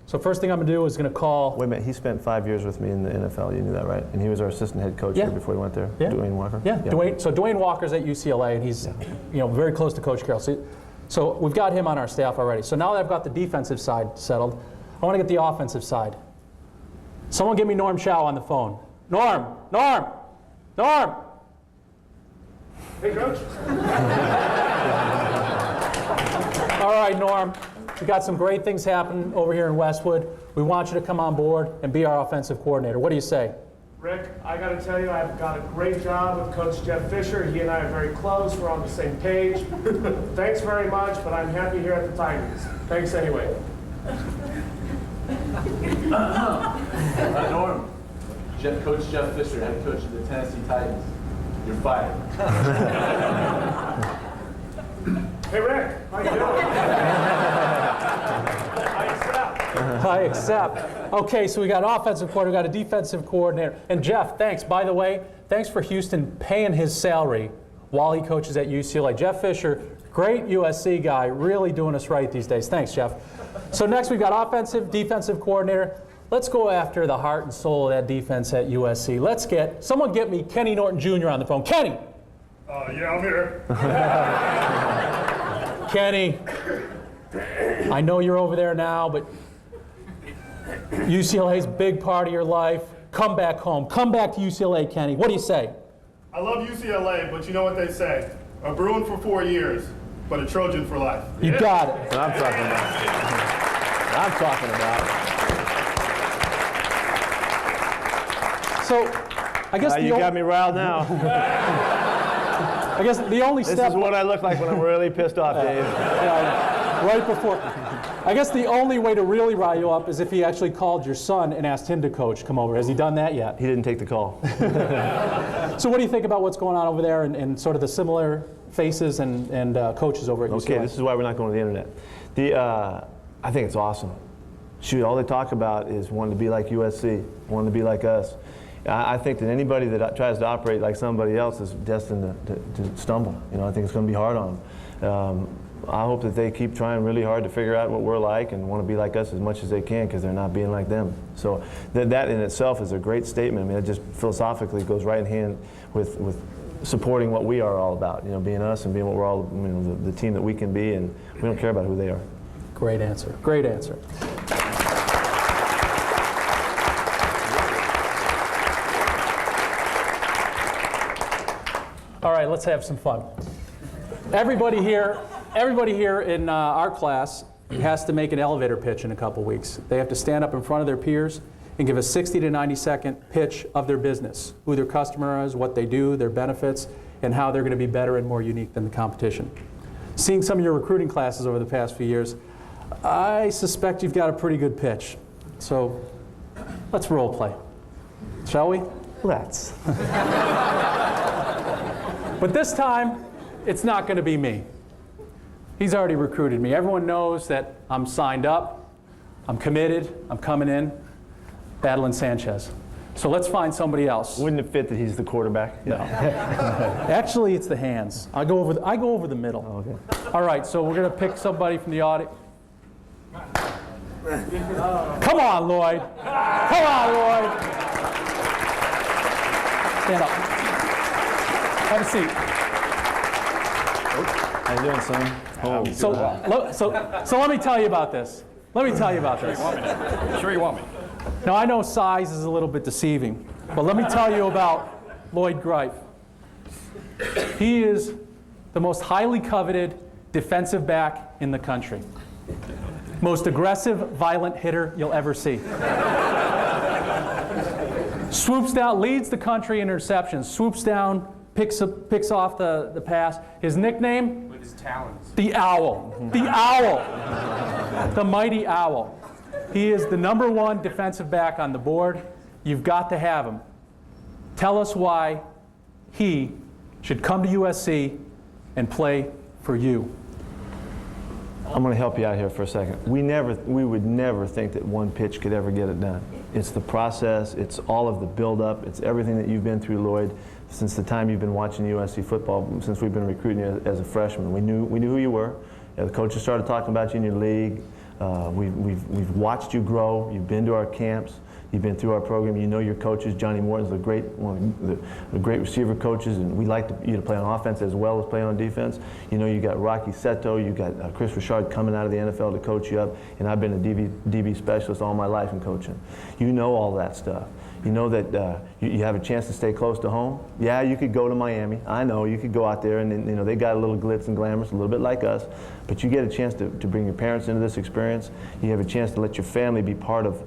So first thing I'm going to do is going to call. Wait a minute, he spent 5 years with me in the NFL. You knew that, right? And he was our assistant head coach here before he went there. Yeah. Dwayne Walker. Yeah. Dwayne Walker's at UCLA, and he's very close to Coach Carroll. So we've got him on our staff already. So now that I've got the defensive side settled, I want to get the offensive side. Someone give me Norm Chow on the phone. Norm. Hey, Coach. All right, Norm. we got some great things happening over here in Westwood. We want you to come on board and be our offensive coordinator. What do you say? Rick, I got to tell you, I've got a great job with Coach Jeff Fisher. He and I are very close. We're on the same page. Thanks very much, but I'm happy here at the Tigers. Thanks anyway. Norm, Coach Jeff Fisher, head coach of the Tennessee Titans. You're fired. Hey, Rick, how you doing? I accept. I accept. Okay, so we got an offensive coordinator, we got a defensive coordinator. And Jeff, thanks. By the way, thanks for Houston paying his salary while he coaches at UCLA. Jeff Fisher, great USC guy, really doing us right these days. Thanks, Jeff. So next we've got offensive, defensive coordinator. Let's go after the heart and soul of that defense at USC. Someone get me Kenny Norton Jr. on the phone. Kenny! Yeah, I'm here. Kenny, I know you're over there now, but UCLA's a big part of your life. Come back home. Come back to UCLA, Kenny. What do you say? I love UCLA, but you know what they say. A Bruin for 4 years, but a Trojan for life. You got it. That's what I'm talking about. I'm talking about. So, I guess You got me riled now. I guess the only This step. is what I look like when I'm really pissed off, Dave. Right before. I guess the only way to really rile you up is if he actually called your son and asked him to coach. Come over. Has he done that yet? He didn't take the call. So what do you think about what's going on over there and sort of the similar faces and coaches over at UCLA? Okay, this is why we're not going to the internet. I think it's awesome. Shoot, all they talk about is wanting to be like USC, wanting to be like us. I think that anybody that tries to operate like somebody else is destined to stumble. You know, I think it's going to be hard on them. I hope that they keep trying really hard to figure out what we're like and want to be like us as much as they can because they're not being like them. So that in itself is a great statement. I mean, it just philosophically goes right in hand with supporting what we are all about. You know, being us and being what we're all, you know, the team that we can be, and we don't care about who they are. Great answer. Great answer. All right, let's have some fun. Everybody here in our class has to make an elevator pitch in a couple weeks. They have to stand up in front of their peers and give a 60 to 90 second pitch of their business, who their customer is, what they do, their benefits, and how they're going to be better and more unique than the competition. Seeing some of your recruiting classes over the past few years, I suspect you've got a pretty good pitch. So let's role play, shall we? Let's. But this time, it's not going to be me. He's already recruited me. Everyone knows that I'm signed up, I'm committed, I'm coming in, Adeline Sanchez. So let's find somebody else. Wouldn't it fit that he's the quarterback? No. Actually, it's the hands. I go over the middle. Oh, okay. All right, so we're going to pick somebody from the audience. Come on, Lloyd. Come on, Lloyd. Stand up. Have a seat. How you doing, son? Oh, So let me tell you about this. Sure you want me. Now, I know size is a little bit deceiving, but let me tell you about Lloyd Greif. He is the most highly coveted defensive back in the country. Most aggressive, violent hitter you'll ever see. Swoops down, leads the country in interceptions, swoops down, picks off the pass. His nickname? With his talons. The Owl. The Owl. The mighty Owl. He is the #1 defensive back on the board. You've got to have him. Tell us why he should come to USC and play for you. I'm going to help you out here for a second. We would never think that one pitch could ever get it done. It's the process. It's all of the build-up. It's everything that you've been through, Lloyd, since the time you've been watching USC football, since we've been recruiting you as a freshman. We knew who you were. The coaches started talking about you in your league. We've watched you grow. You've been to our camps. You've been through our program. You know your coaches. Johnny Morton's one of the great receiver coaches, and we like you to play on offense as well as play on defense. You know you got Rocky Seto. You got Chris Richard coming out of the NFL to coach you up, and I've been a DB specialist all my life in coaching. You know all that stuff. You know that you have a chance to stay close to home. Yeah, you could go to Miami. I know you could go out there and you know they got a little glitz and glamorous, a little bit like us. But you get a chance to bring your parents into this experience. You have a chance to let your family be part of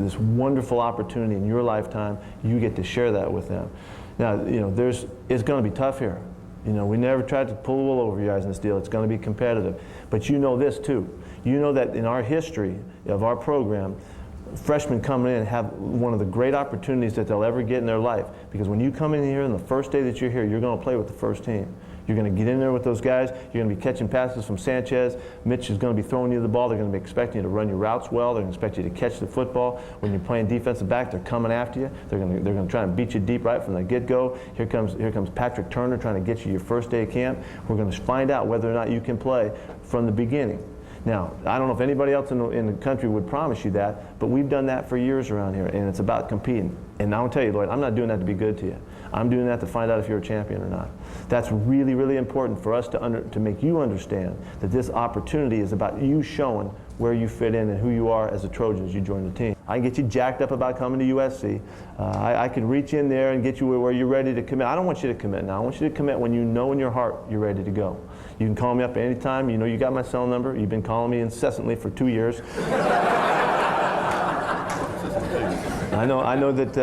this wonderful opportunity in your lifetime. You get to share that with them. Now, you know, it's going to be tough here. You know, we never tried to pull the wool over your eyes in this deal. It's going to be competitive. But you know this too. You know that in our history of our program, freshmen coming in have one of the great opportunities that they'll ever get in their life. Because when you come in here and the first day that you're here, you're going to play with the first team. You're going to get in there with those guys. You're going to be catching passes from Sanchez. Mitch is going to be throwing you the ball. They're going to be expecting you to run your routes well. They're going to expect you to catch the football. When you're playing defensive back, they're coming after you. They're going to try and beat you deep right from the get-go. Here comes Patrick Turner trying to get you your first day of camp. We're going to find out whether or not you can play from the beginning. Now, I don't know if anybody else in the country would promise you that, but we've done that for years around here, and it's about competing. And I'll tell you, Lloyd, I'm not doing that to be good to you. I'm doing that to find out if you're a champion or not. That's really, really important for us to make you understand that this opportunity is about you showing where you fit in and who you are as a Trojan as you join the team. I can get you jacked up about coming to USC. I could reach in there and get you where you're ready to commit. I don't want you to commit now. I want you to commit when you know in your heart you're ready to go. You can call me up at any time. You know you got my cell number. You've been calling me incessantly for 2 years. I know that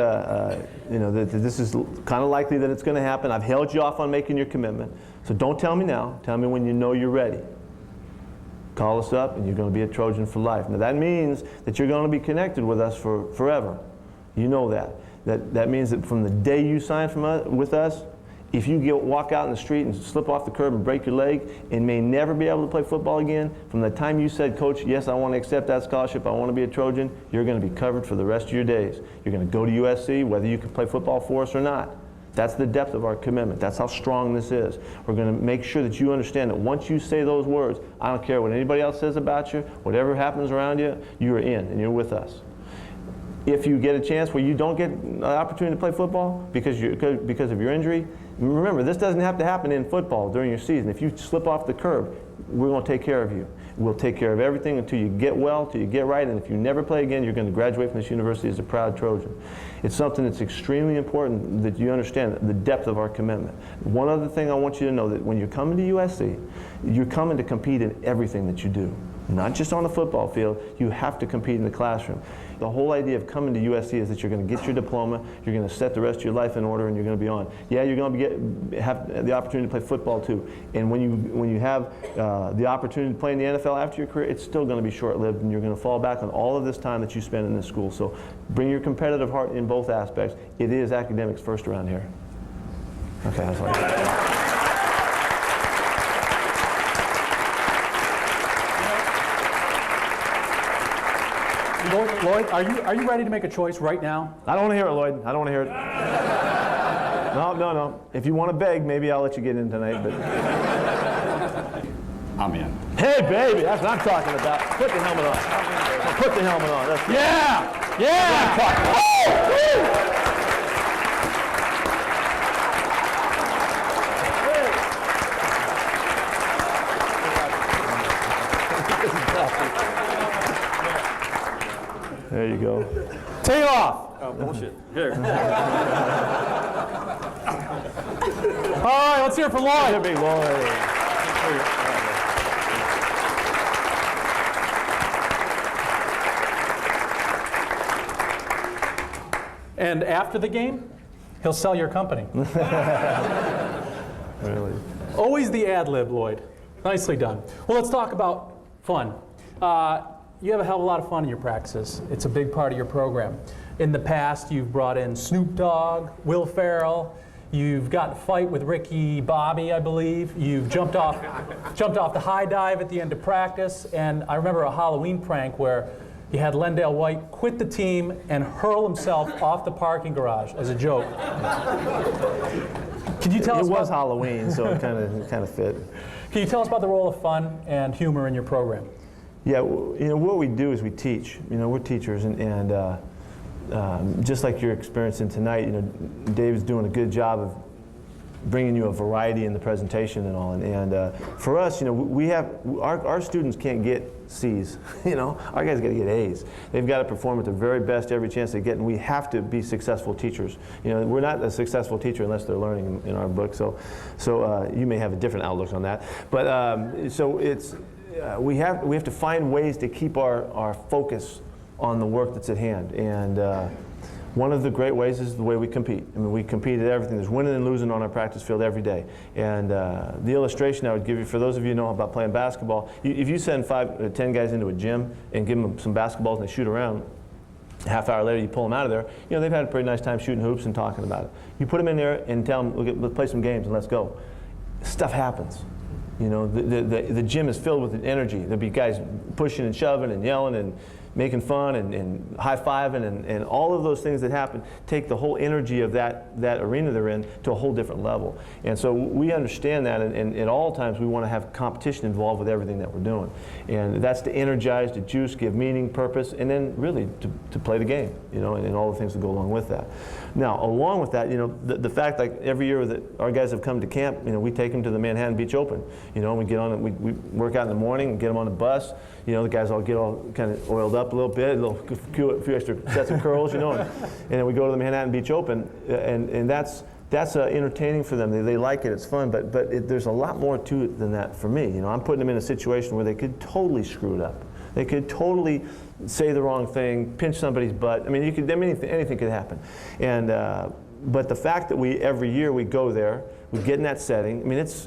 you know that this is kind of likely that it's going to happen. I've held you off on making your commitment, so don't tell me now. Tell me when you know you're ready. Call us up, and you're going to be a Trojan for life. Now that means that you're going to be connected with us for forever. You know that. That means that from the day you sign with us, if you walk out in the street and slip off the curb and break your leg and may never be able to play football again, from the time you said, Coach, yes, I want to accept that scholarship, I want to be a Trojan, you're going to be covered for the rest of your days. You're going to go to USC, whether you can play football for us or not. That's the depth of our commitment. That's how strong this is. We're going to make sure that you understand that once you say those words, I don't care what anybody else says about you, whatever happens around you, you're in and you're with us. If you get a chance where you don't get an opportunity to play football because of your injury, remember, this doesn't have to happen in football during your season. If you slip off the curb, we're going to take care of you. We'll take care of everything until you get well, until you get right, and if you never play again, you're going to graduate from this university as a proud Trojan. It's something that's extremely important that you understand the depth of our commitment. One other thing I want you to know, that when you're coming to USC, you're coming to compete in everything that you do. Not just on the football field, you have to compete in the classroom. The whole idea of coming to USC is that you're going to get your diploma, you're going to set the rest of your life in order, and you're going to be on. Yeah, you're going to have the opportunity to play football too. And when you have the opportunity to play in the NFL after your career, it's still going to be short-lived, and you're going to fall back on all of this time that you spend in this school. So bring your competitive heart in both aspects. It is academics first around here. Okay, that's all right. Lloyd, are you ready to make a choice right now? I don't want to hear it, Lloyd. I don't want to hear it. No. If you want to beg, maybe I'll let you get in tonight. But I'm in. Hey, baby, that's what I'm talking about. Put the helmet on. Put the helmet on. That's Yeah! There you go. Take it off. Oh, bullshit. Here. All right, let's hear it for Lloyd. Big Lloyd. And after the game, he'll sell your company. Really? Always the ad lib, Lloyd. Nicely done. Well, let's talk about fun. You have a hell of a lot of fun in your practices. It's a big part of your program. In the past, you've brought in Snoop Dogg, Will Ferrell. You've got a fight with Ricky Bobby, I believe. You've jumped off the high dive at the end of practice. And I remember a Halloween prank where you had Lendale White quit the team and hurl himself off the parking garage as a joke. Can you tell us? It was Halloween, so it kind of fit. Can you tell us about the role of fun and humor in your program? Yeah, you know, what we do is we teach. You know, we're teachers, and just like you're experiencing tonight, you know, Dave's doing a good job of bringing you a variety in the presentation and all. And for us, we have our students can't get C's. Our guys got to get A's. They've got to perform at their very best every chance they get, and we have to be successful teachers. We're not a successful teacher unless they're learning in our book. So you may have a different outlook on that. But so it's we have to find ways to keep our focus on the work that's at hand. And one of the great ways is the way we compete. I mean, we compete at everything. There's winning and losing on our practice field every day. And the illustration I would give you, for those of you who know about playing basketball, if you send 5 or 10 guys into a gym and give them some basketballs and they shoot around, a half hour later you pull them out of there, they've had a pretty nice time shooting hoops and talking about it. You put them in there and tell them, let's play some games and let's go. Stuff happens. The gym is filled with energy. There'll be guys pushing and shoving and yelling and making fun and high-fiving and all of those things that happen take the whole energy of that arena they're in to a whole different level. And so we understand that, and at all times we want to have competition involved with everything that we're doing. And that's to energize, to juice, give meaning, purpose, and then really to play the game, and all the things that go along with that. Now, along with that, the fact like every year that our guys have come to camp, we take them to the Manhattan Beach Open. We get on, we work out in the morning and get them on the bus. The guys all get all kind of oiled up a little bit, a few extra sets of curls, and then we go to the Manhattan Beach Open, and that's entertaining for them. They like it, it's fun, but there's a lot more to it than that for me. I'm putting them in a situation where they could totally screw it up. They could totally say the wrong thing, pinch somebody's butt. I mean, anything could happen. And but the fact that every year we go there, we get in that setting. I mean, it's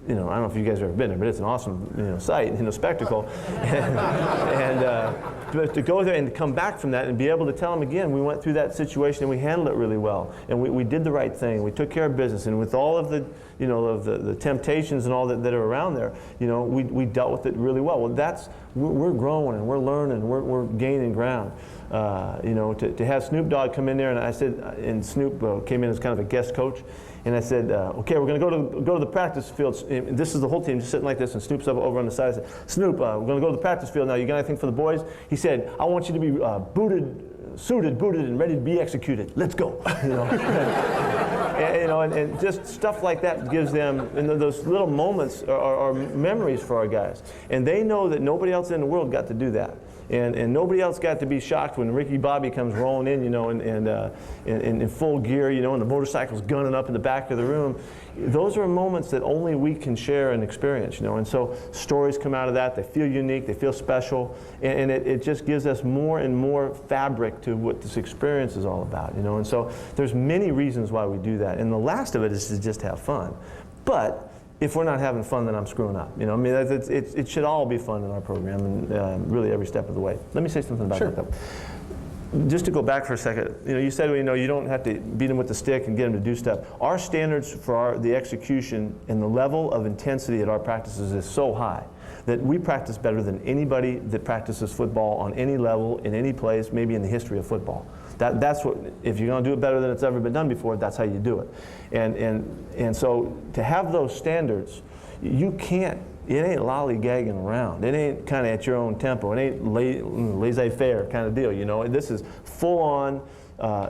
I don't know if you guys have ever been there, but it's an awesome sight, spectacle. But to go there and come back from that and be able to tell them again, we went through that situation and we handled it really well, and we did the right thing. We took care of business, and with all of the the temptations and all that are around there, we dealt with it really well. Well, we're growing and we're learning, we're gaining ground. To have Snoop Dogg come in there, and I said, and Snoop came in as kind of a guest coach. And I said, okay, we're going to go to the practice field. This is the whole team just sitting like this, and Snoop's over on the side. I said, Snoop, we're going to go to the practice field now. You got anything for the boys? He said, I want you to be suited, booted, and ready to be executed. Let's go. And just stuff like that gives them, and those little moments are memories for our guys. And they know that nobody else in the world got to do that. And nobody else got to be shocked when Ricky Bobby comes rolling in, in full gear, and the motorcycle's gunning up in the back of the room. Those are moments that only we can share and experience, And so stories come out of that. They feel unique. They feel special. And it just gives us more and more fabric to what this experience is all about, And so there's many reasons why we do that. And the last of it is to just have fun. But if we're not having fun, then I'm screwing up. It should all be fun in our program, and really every step of the way. Let me say something about that, though. Just to go back for a second, you said, you don't have to beat them with the stick and get them to do stuff. Our standards for the execution and the level of intensity at our practices is so high that we practice better than anybody that practices football on any level, in any place, maybe in the history of football. That's what, if you're going to do it better than it's ever been done before, that's how you do it. And so to have those standards, it ain't lollygagging around. It ain't kind of at your own tempo. It ain't laissez-faire kind of deal, This is full-on,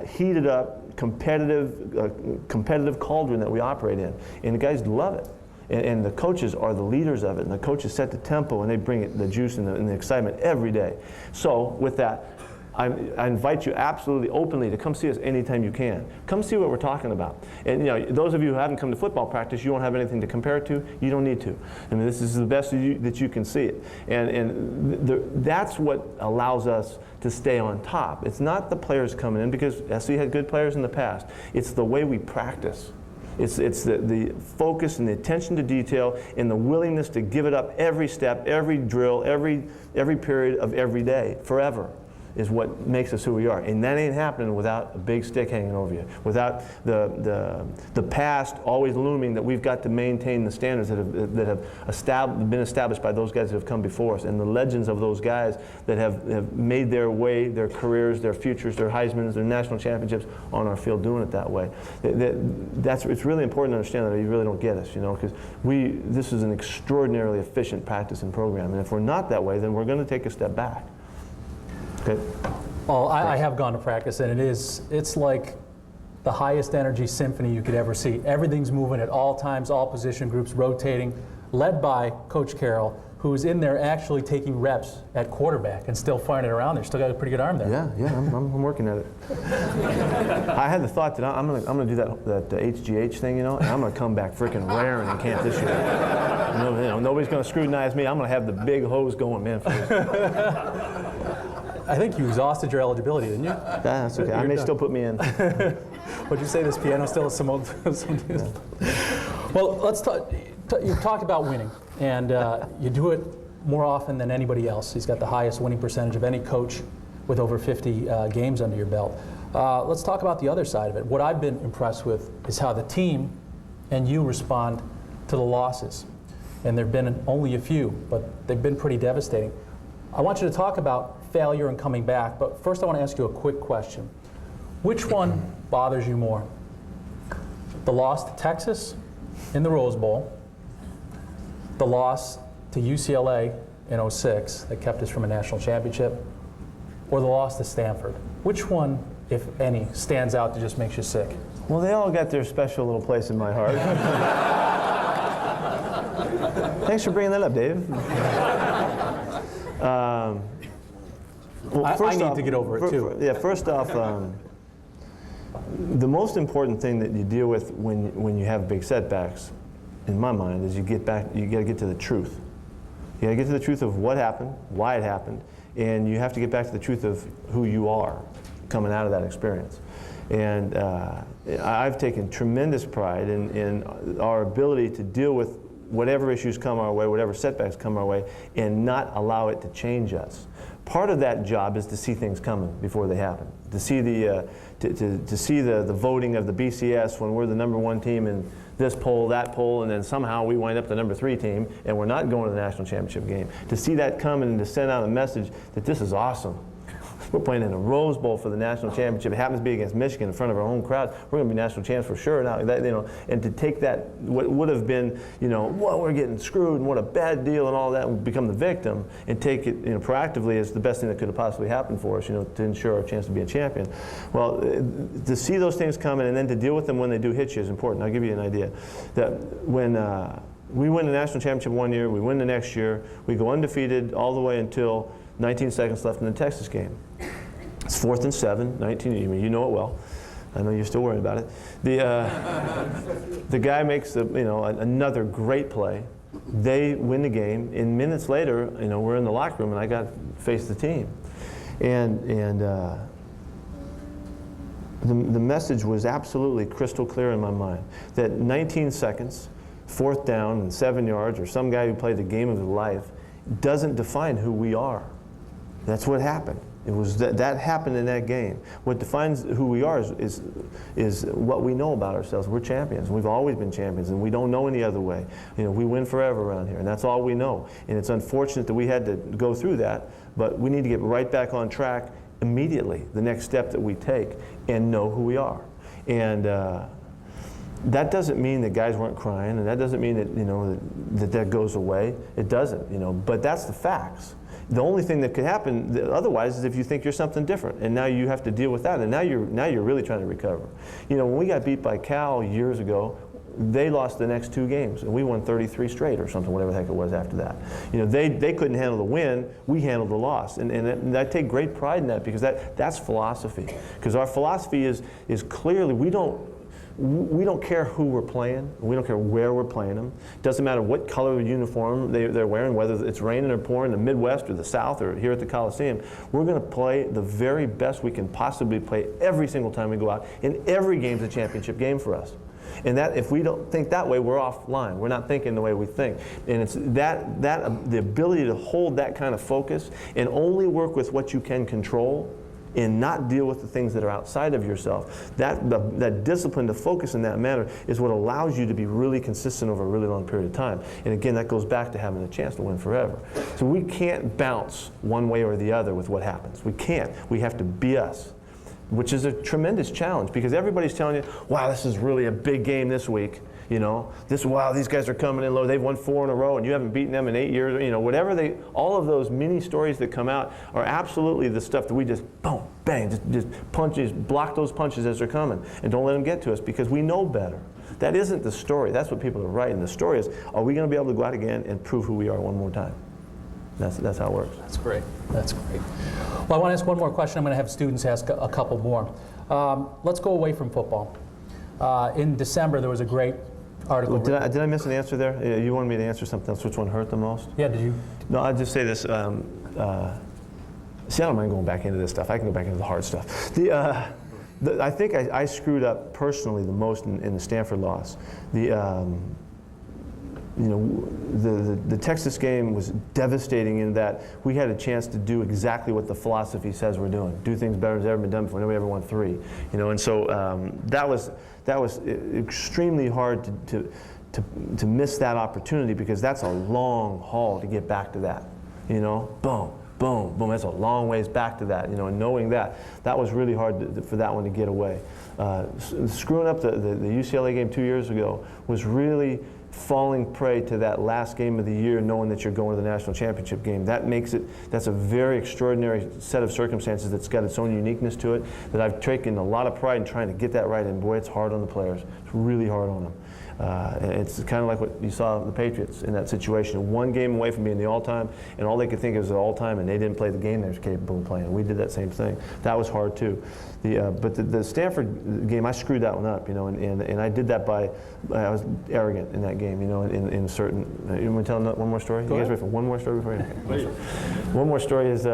heated up, competitive cauldron that we operate in. And the guys love it. And the coaches are the leaders of it. And the coaches set the tempo, and they bring the juice and the excitement every day. So with that, I invite you absolutely openly to come see us anytime you can. Come see what we're talking about. And those of you who haven't come to football practice, you won't have anything to compare it to. You don't need to. I mean, this is the best that you can see it. And that's what allows us to stay on top. It's not the players coming in, because SC had good players in the past. It's the way we practice. It's the focus and the attention to detail and the willingness to give it up every step, every drill, every period of every day, forever, is what makes us who we are. And that ain't happening without a big stick hanging over you, without the past always looming, that we've got to maintain the standards that have been established by those guys that have come before us, and the legends of those guys that have made their way, their careers, their futures, their Heismans, their national championships on our field, doing it that way. It's really important to understand that, or you really don't get us, because this is an extraordinarily efficient practice and program, and if we're not that way, then we're going to take a step back. Okay. Well, I have gone to practice, and it's like the highest energy symphony you could ever see. Everything's moving at all times, all position groups rotating, led by Coach Carroll, who's in there actually taking reps at quarterback and still firing it around there. Still got a pretty good arm there. Yeah, I'm working at it. I had the thought that I'm gonna do that HGH thing, and I'm gonna come back freaking raring in camp this year. Nobody's gonna scrutinize me. I'm gonna have the big hose going, man. For this. I think you exhausted your eligibility, didn't you? That's okay. I may still put me in. Would you say this piano still has some old? Well, let's talk. You talked about winning, and you do it more often than anybody else. He's got the highest winning percentage of any coach with over 50 games under your belt. Let's talk about the other side of it. What I've been impressed with is how the team and you respond to the losses. And there have been only a few, but they've been pretty devastating. I want you to talk about failure and coming back, but first I want to ask you a quick question. Which one bothers you more? The loss to Texas in the Rose Bowl, the loss to UCLA in '06 that kept us from a national championship, or the loss to Stanford? Which one, if any, stands out that just makes you sick? Well, they all got their special little place in my heart. Thanks for bringing that up, Dave. Well, I need to get over it, too. Yeah, first off, the most important thing that you deal with when you have big setbacks, in my mind, is you got to get to the truth. You got to get to the truth of what happened, why it happened, and you have to get back to the truth of who you are coming out of that experience. And I've taken tremendous pride in our ability to deal with whatever issues come our way, whatever setbacks come our way, and not allow it to change us. Part of that job is to see things coming before they happen, to see the voting of the BCS when we're the #1 team in this poll, that poll, and then somehow we wind up the #3 team and we're not going to the national championship game. To see that coming and to send out a message that this is awesome. We're playing in a Rose Bowl for the national championship. It happens to be against Michigan in front of our own crowd. We're going to be national champs for sure. Now, and to take that, what would have been, well, we're getting screwed and what a bad deal and all that, and become the victim and take it, proactively is the best thing that could have possibly happened for us, to ensure our chance to be a champion. Well, to see those things coming and then to deal with them when they do hit you is important. I'll give you an idea. That when we win the national championship one year, we win the next year, we go undefeated all the way until 19 seconds left in the Texas game. It's 4th and 7, 19, you know it well. I know you're still worried about it. The guy makes another great play. They win the game, and minutes later, we're in the locker room, and I got to face the team. And the message was absolutely crystal clear in my mind that 19 seconds, 4th down and 7 yards, or some guy who played the game of his life, doesn't define who we are. That's what happened. It was that happened in that game. What defines who we are is what we know about ourselves. We're champions. We've always been champions, and we don't know any other way. We win forever around here, and that's all we know. And it's unfortunate that we had to go through that, but we need to get right back on track immediately, the next step that we take, and know who we are. And that doesn't mean that guys weren't crying, and that doesn't mean that that goes away. It doesn't, but that's the facts. The only thing that could happen otherwise is if you think you're something different, and now you have to deal with that, and now you're really trying to recover. When we got beat by Cal years ago, they lost the next 2 games, and we won 33 straight or something, whatever the heck it was after that. They couldn't handle the win, we handled the loss, and I take great pride in that because that's philosophy. Because our philosophy is clearly we don't care who we're playing. We don't care where we're playing them. Doesn't matter what color of uniform they're wearing, whether it's raining or pouring in the Midwest or the South or here at the Coliseum. We're going to play the very best we can possibly play every single time we go out. And every game's a championship game for us. And that if we don't think that way, we're offline. We're not thinking the way we think. And it's the ability to hold that kind of focus and only work with what you can control and not deal with the things that are outside of yourself. That discipline to focus in that manner is what allows you to be really consistent over a really long period of time. And again, that goes back to having a chance to win forever. So we can't bounce one way or the other with what happens. We can't. We have to be us, which is a tremendous challenge because everybody's telling you, wow, this is really a big game this week. You know, wow, these guys are coming in low. They've won 4 in a row, and you haven't beaten them in 8 years. You know, whatever all of those mini stories that come out are absolutely the stuff that we just boom, bang, just punches, block those punches as they're coming, and don't let them get to us because we know better. That isn't the story. That's what people are writing. The story is, are we going to be able to go out again and prove who we are one more time? That's how it works. That's great. That's great. Well, I want to ask one more question. I'm going to have students ask a couple more. Let's go away from football. In December, there was a great article. Did I miss an answer there? Yeah, you wanted me to answer something else. Which one hurt the most? Yeah, did you? No, I'll just say this. See, I don't mind going back into this stuff. I can go back into the hard stuff. I think I screwed up personally the most in the Stanford loss. The Texas game was devastating in that we had a chance to do exactly what the philosophy says we're doing. Do things better than ever been done before. Nobody ever won 3. You know, and so that was extremely hard to miss that opportunity because that's a long haul to get back to that. You know, boom. Boom, boom, that's a long ways back to that, you know, and knowing that was really hard for that one to get away. Screwing up the UCLA game 2 years ago was really falling prey to that last game of the year knowing that you're going to the national championship game. That's a very extraordinary set of circumstances that's got its own uniqueness to it that I've taken a lot of pride in trying to get that right, and boy, it's hard on the players. It's really hard on them. It's kind of like what you saw the Patriots in that situation. 1 game away from being the all-time, and all they could think of was the all-time, and they didn't play the game they were capable of playing. We did that same thing. That was hard too. But the Stanford game, I screwed that one up, you know, and I did that I was arrogant in that game, you know, in certain. You want to tell one more story? You guys ready for one more story before you? One more story is.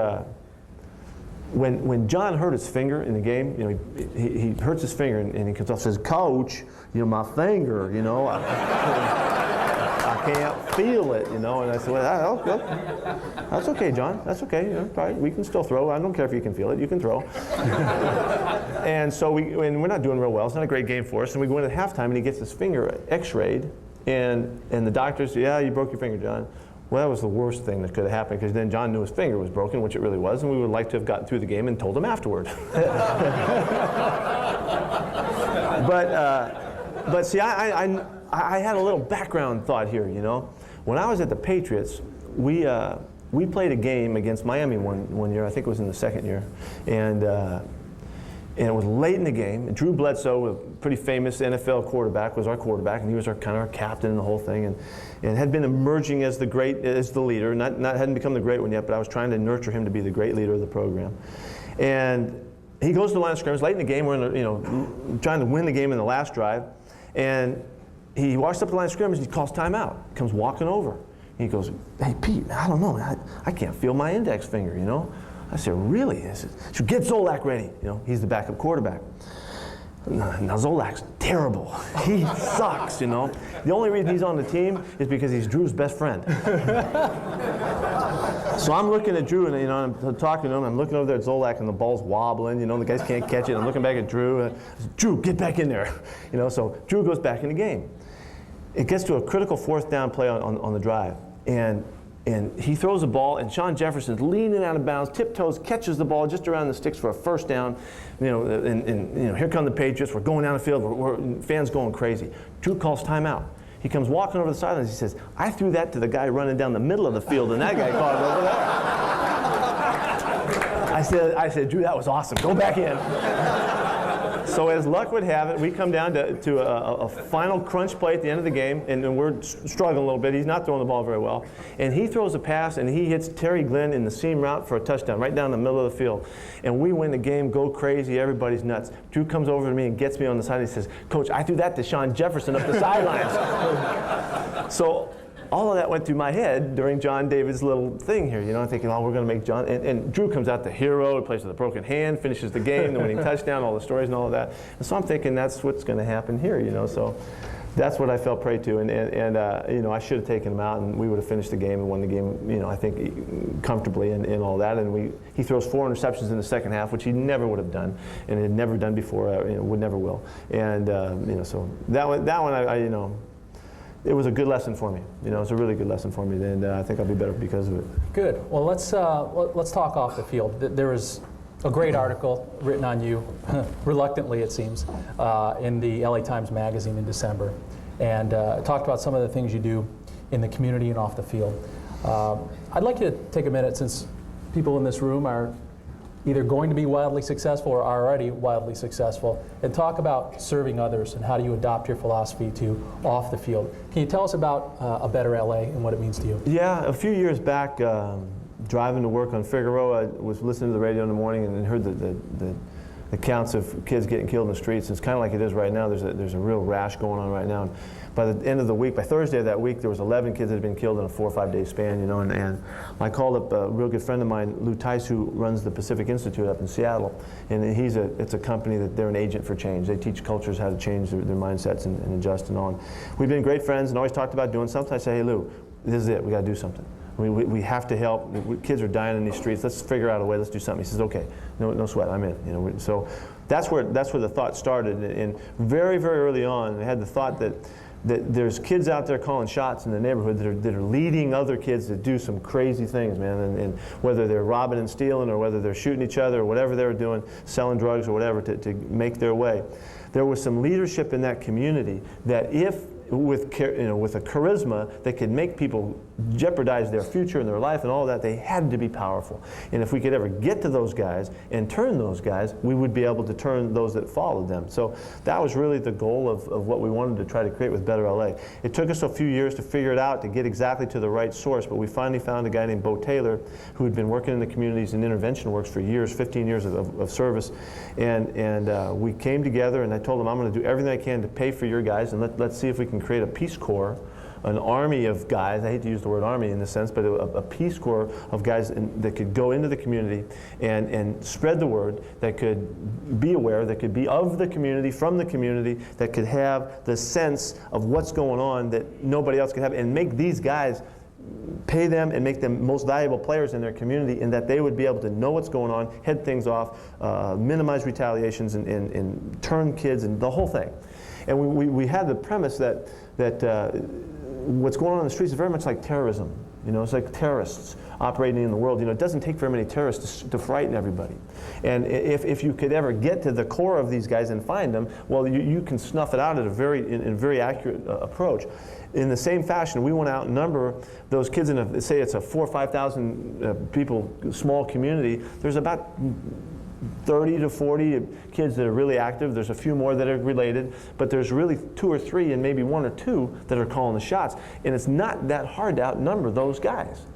When John hurt his finger in the game, you know, he hurts his finger and he comes off and says, "Coach, you know, my finger, you know, I can't feel it, you know." And I said, "Well, that's okay, John. That's okay. You know, right, we can still throw. I don't care if you can feel it. You can throw." And so we're not doing real well. It's not a great game for us. And we go in at halftime, and he gets his finger X-rayed, and the doctor said, "Yeah, you broke your finger, John." Well, that was the worst thing that could have happened because then John knew his finger was broken, which it really was, and we would like to have gotten through the game and told him afterward. But see, I had a little background thought here, you know. When I was at the Patriots, we played a game against Miami one year. I think it was in the second year, and it was late in the game. And Drew Bledsoe, a pretty famous NFL quarterback, was our quarterback, and he was kind of our captain in the whole thing, and had been emerging as the leader. Hadn't become the great one yet, but I was trying to nurture him to be the great leader of the program. And he goes to the line of scrimmage late in the game. We're trying to win the game in the last drive, and he walks up to the line of scrimmage and he calls timeout. He comes walking over. He goes, "Hey Pete, I don't know, I can't feel my index finger, you know." I said, "Really?" I said, "So get Zolak ready." You know, he's the backup quarterback. Now Zolak's terrible. He sucks, you know. The only reason he's on the team is because he's Drew's best friend. So I'm looking at Drew, and you know, I'm talking to him. I'm looking over there at Zolak, and the ball's wobbling. You know, the guys can't catch it. I'm looking back at Drew. And I said, "Drew, get back in there." You know, so Drew goes back in the game. It gets to a critical 4th down play on the drive, and he throws the ball, and Sean Jefferson's leaning out of bounds, tiptoes, catches the ball just around the sticks for a 1st down. You know, and you know, here come the Patriots. We're going down the field. Fans going crazy. Drew calls timeout. He comes walking over the sidelines. He says, "I threw that to the guy running down the middle of the field, and that guy caught it over there." I said, "Drew, that was awesome. Go back in." So as luck would have it, we come down to a final crunch play at the end of the game, and we're struggling a little bit. He's not throwing the ball very well. And he throws a pass, and he hits Terry Glenn in the seam route for a touchdown, right down the middle of the field. And we win the game, go crazy, everybody's nuts. Drew comes over to me and gets me on the side, and he says, "Coach, I threw that to Sean Jefferson up the sidelines." So all of that went through my head during John David's little thing here, you know, I'm thinking, oh, we're going to make John, and Drew comes out the hero, he plays with a broken hand, finishes the game, the winning touchdown, all the stories and all of that. And so I'm thinking that's what's going to happen here, you know, so that's what I fell prey to, and you know, I should have taken him out, and we would have finished the game and won the game, you know, I think comfortably and all that. And he throws 4 interceptions in the second half, which he never would have done, and had never done before, you know, would never will. And you know, so that one, I you know, it was a good lesson for me. You know, it's a really good lesson for me, and I think I'll be better because of it. Good. Well, let's talk off the field. There was a great article written on you, reluctantly it seems, in the LA Times Magazine in December. and talked about some of the things you do in the community and off the field. I'd like you to take a minute, since people in this room are either going to be wildly successful or are already wildly successful, and talk about serving others and how do you adopt your philosophy to off the field. Can you tell us about A Better LA and what it means to you? Yeah, a few years back, driving to work on Figueroa, I was listening to the radio in the morning and heard the accounts of kids getting killed in the streets. It's kind of like it is right now. There's a real rash going on right now. And by the end of the week, by Thursday of that week, there was 11 kids that had been killed in a 4 or 5 day span, you know, and I called up a real good friend of mine, Lou Tice, who runs the Pacific Institute up in Seattle, and it's a company that they're an agent for change. They teach cultures how to change their mindsets and adjust and all. And we've been great friends and always talked about doing something. I say, hey Lou, this is it, we gotta do something. We have to help. Kids are dying in these streets. Let's figure out a way. Let's do something. He says, "Okay, no sweat. I'm in." You know, so that's where the thought started. And very, very early on, I had the thought that there's kids out there calling shots in the neighborhood that are leading other kids to do some crazy things, man. And whether they're robbing and stealing, or whether they're shooting each other, or whatever they were doing, selling drugs or whatever to make their way, there was some leadership in that community that with a charisma that could make people jeopardize their future and their life and all that, they had to be powerful. And if we could ever get to those guys and turn those guys, we would be able to turn those that followed them. So that was really the goal of what we wanted to try to create with Better LA. It took us a few years to figure it out, to get exactly to the right source, but we finally found a guy named Bo Taylor who had been working in the communities and intervention works for years, 15 years of service. And we came together, and I told him, I'm going to do everything I can to pay for your guys, and let's see if we can create a Peace Corps, an army of guys. I hate to use the word army in this sense, but a Peace Corps of guys that could go into the community and spread the word, that could be aware, that could be of the community, from the community, that could have the sense of what's going on that nobody else could have, and make these guys, pay them and make them most valuable players in their community, in that they would be able to know what's going on, head things off, minimize retaliations, and turn kids, and the whole thing. And we had the premise that what's going on in the streets is very much like terrorism. You know, it's like terrorists operating in the world. You know, it doesn't take very many terrorists to frighten everybody. And if you could ever get to the core of these guys and find them, well, you can snuff it out at a very accurate approach. In the same fashion, we want to outnumber those kids in say it's a 4,000 or 5,000 people small community. There's about 30 to 40 kids that are really active. There's a few more that are related, but there's really 2 or 3 and maybe 1 or 2 that are calling the shots. And it's not that hard to outnumber those guys.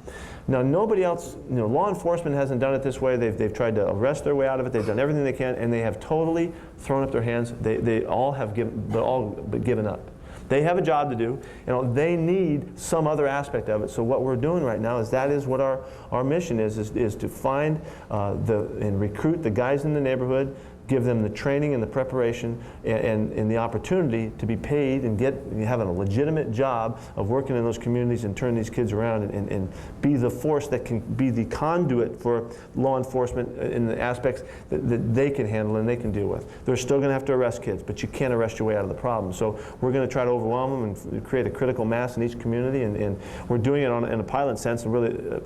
Now, nobody else, you know, law enforcement hasn't done it this way. They've tried to arrest their way out of it. They've done everything they can, and they have totally thrown up their hands. They all have given up. They have a job to do, and they need some other aspect of it. So what we're doing right now is what our mission is to find and recruit the guys in the neighborhood, give them the training and the preparation and the opportunity to be paid and have a legitimate job of working in those communities and turn these kids around and be the force that can be the conduit for law enforcement in the aspects that they can handle and they can deal with. They're still going to have to arrest kids, but you can't arrest your way out of the problem. So we're going to try to overwhelm them and create a critical mass in each community, and we're doing it in a pilot sense, and really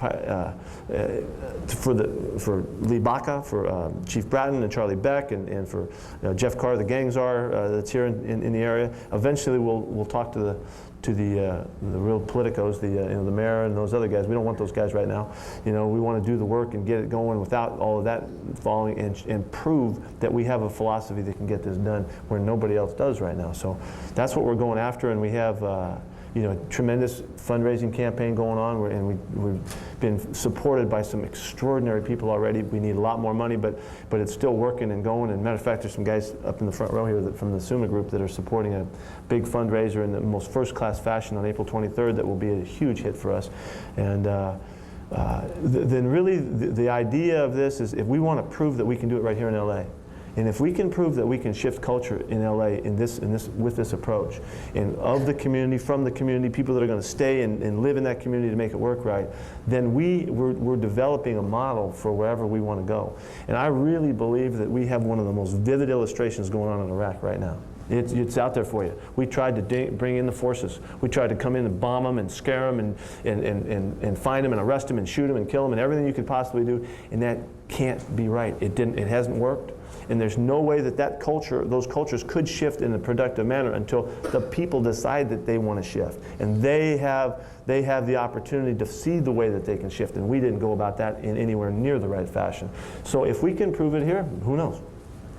for Lee Baca, for Chief Bratton and Charlie Beck, and for Jeff Carr, the gang czar that's here in the area. Eventually, we'll talk to the real politicos, the mayor and those other guys. We don't want those guys right now. You know, we want to do the work and get it going without all of that following, and prove that we have a philosophy that can get this done where nobody else does right now. So that's what we're going after, and we have a tremendous fundraising campaign going on, and we've been supported by some extraordinary people already. We need a lot more money, but it's still working and going. And matter of fact, there's some guys up in the front row here from the Suma Group that are supporting a big fundraiser in the most first-class fashion on April 23rd that will be a huge hit for us. And then really the idea of this is, if we want to prove that we can do it right here in LA, and if we can prove that we can shift culture in LA with this approach, and of the community, from the community, people that are going to stay and live in that community to make it work right, then we're developing a model for wherever we want to go. And I really believe that we have one of the most vivid illustrations going on in Iraq right now. It's out there for you. We tried to bring in the forces. We tried to come in and bomb them and scare them and find them and arrest them and shoot them and kill them and everything you could possibly do, and that can't be right. It hasn't worked. And there's no way that culture, those cultures could shift in a productive manner until the people decide that they want to shift. And they have the opportunity to see the way that they can shift. And we didn't go about that in anywhere near the right fashion. So if we can prove it here, who knows?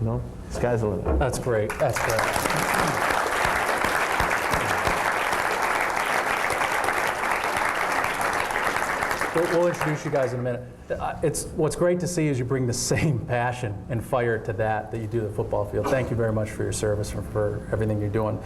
You know, sky's the limit. That's great. That's great. We'll introduce you guys in a minute. What's great to see is you bring the same passion and fire to that you do the football field. Thank you very much for your service and for everything you're doing.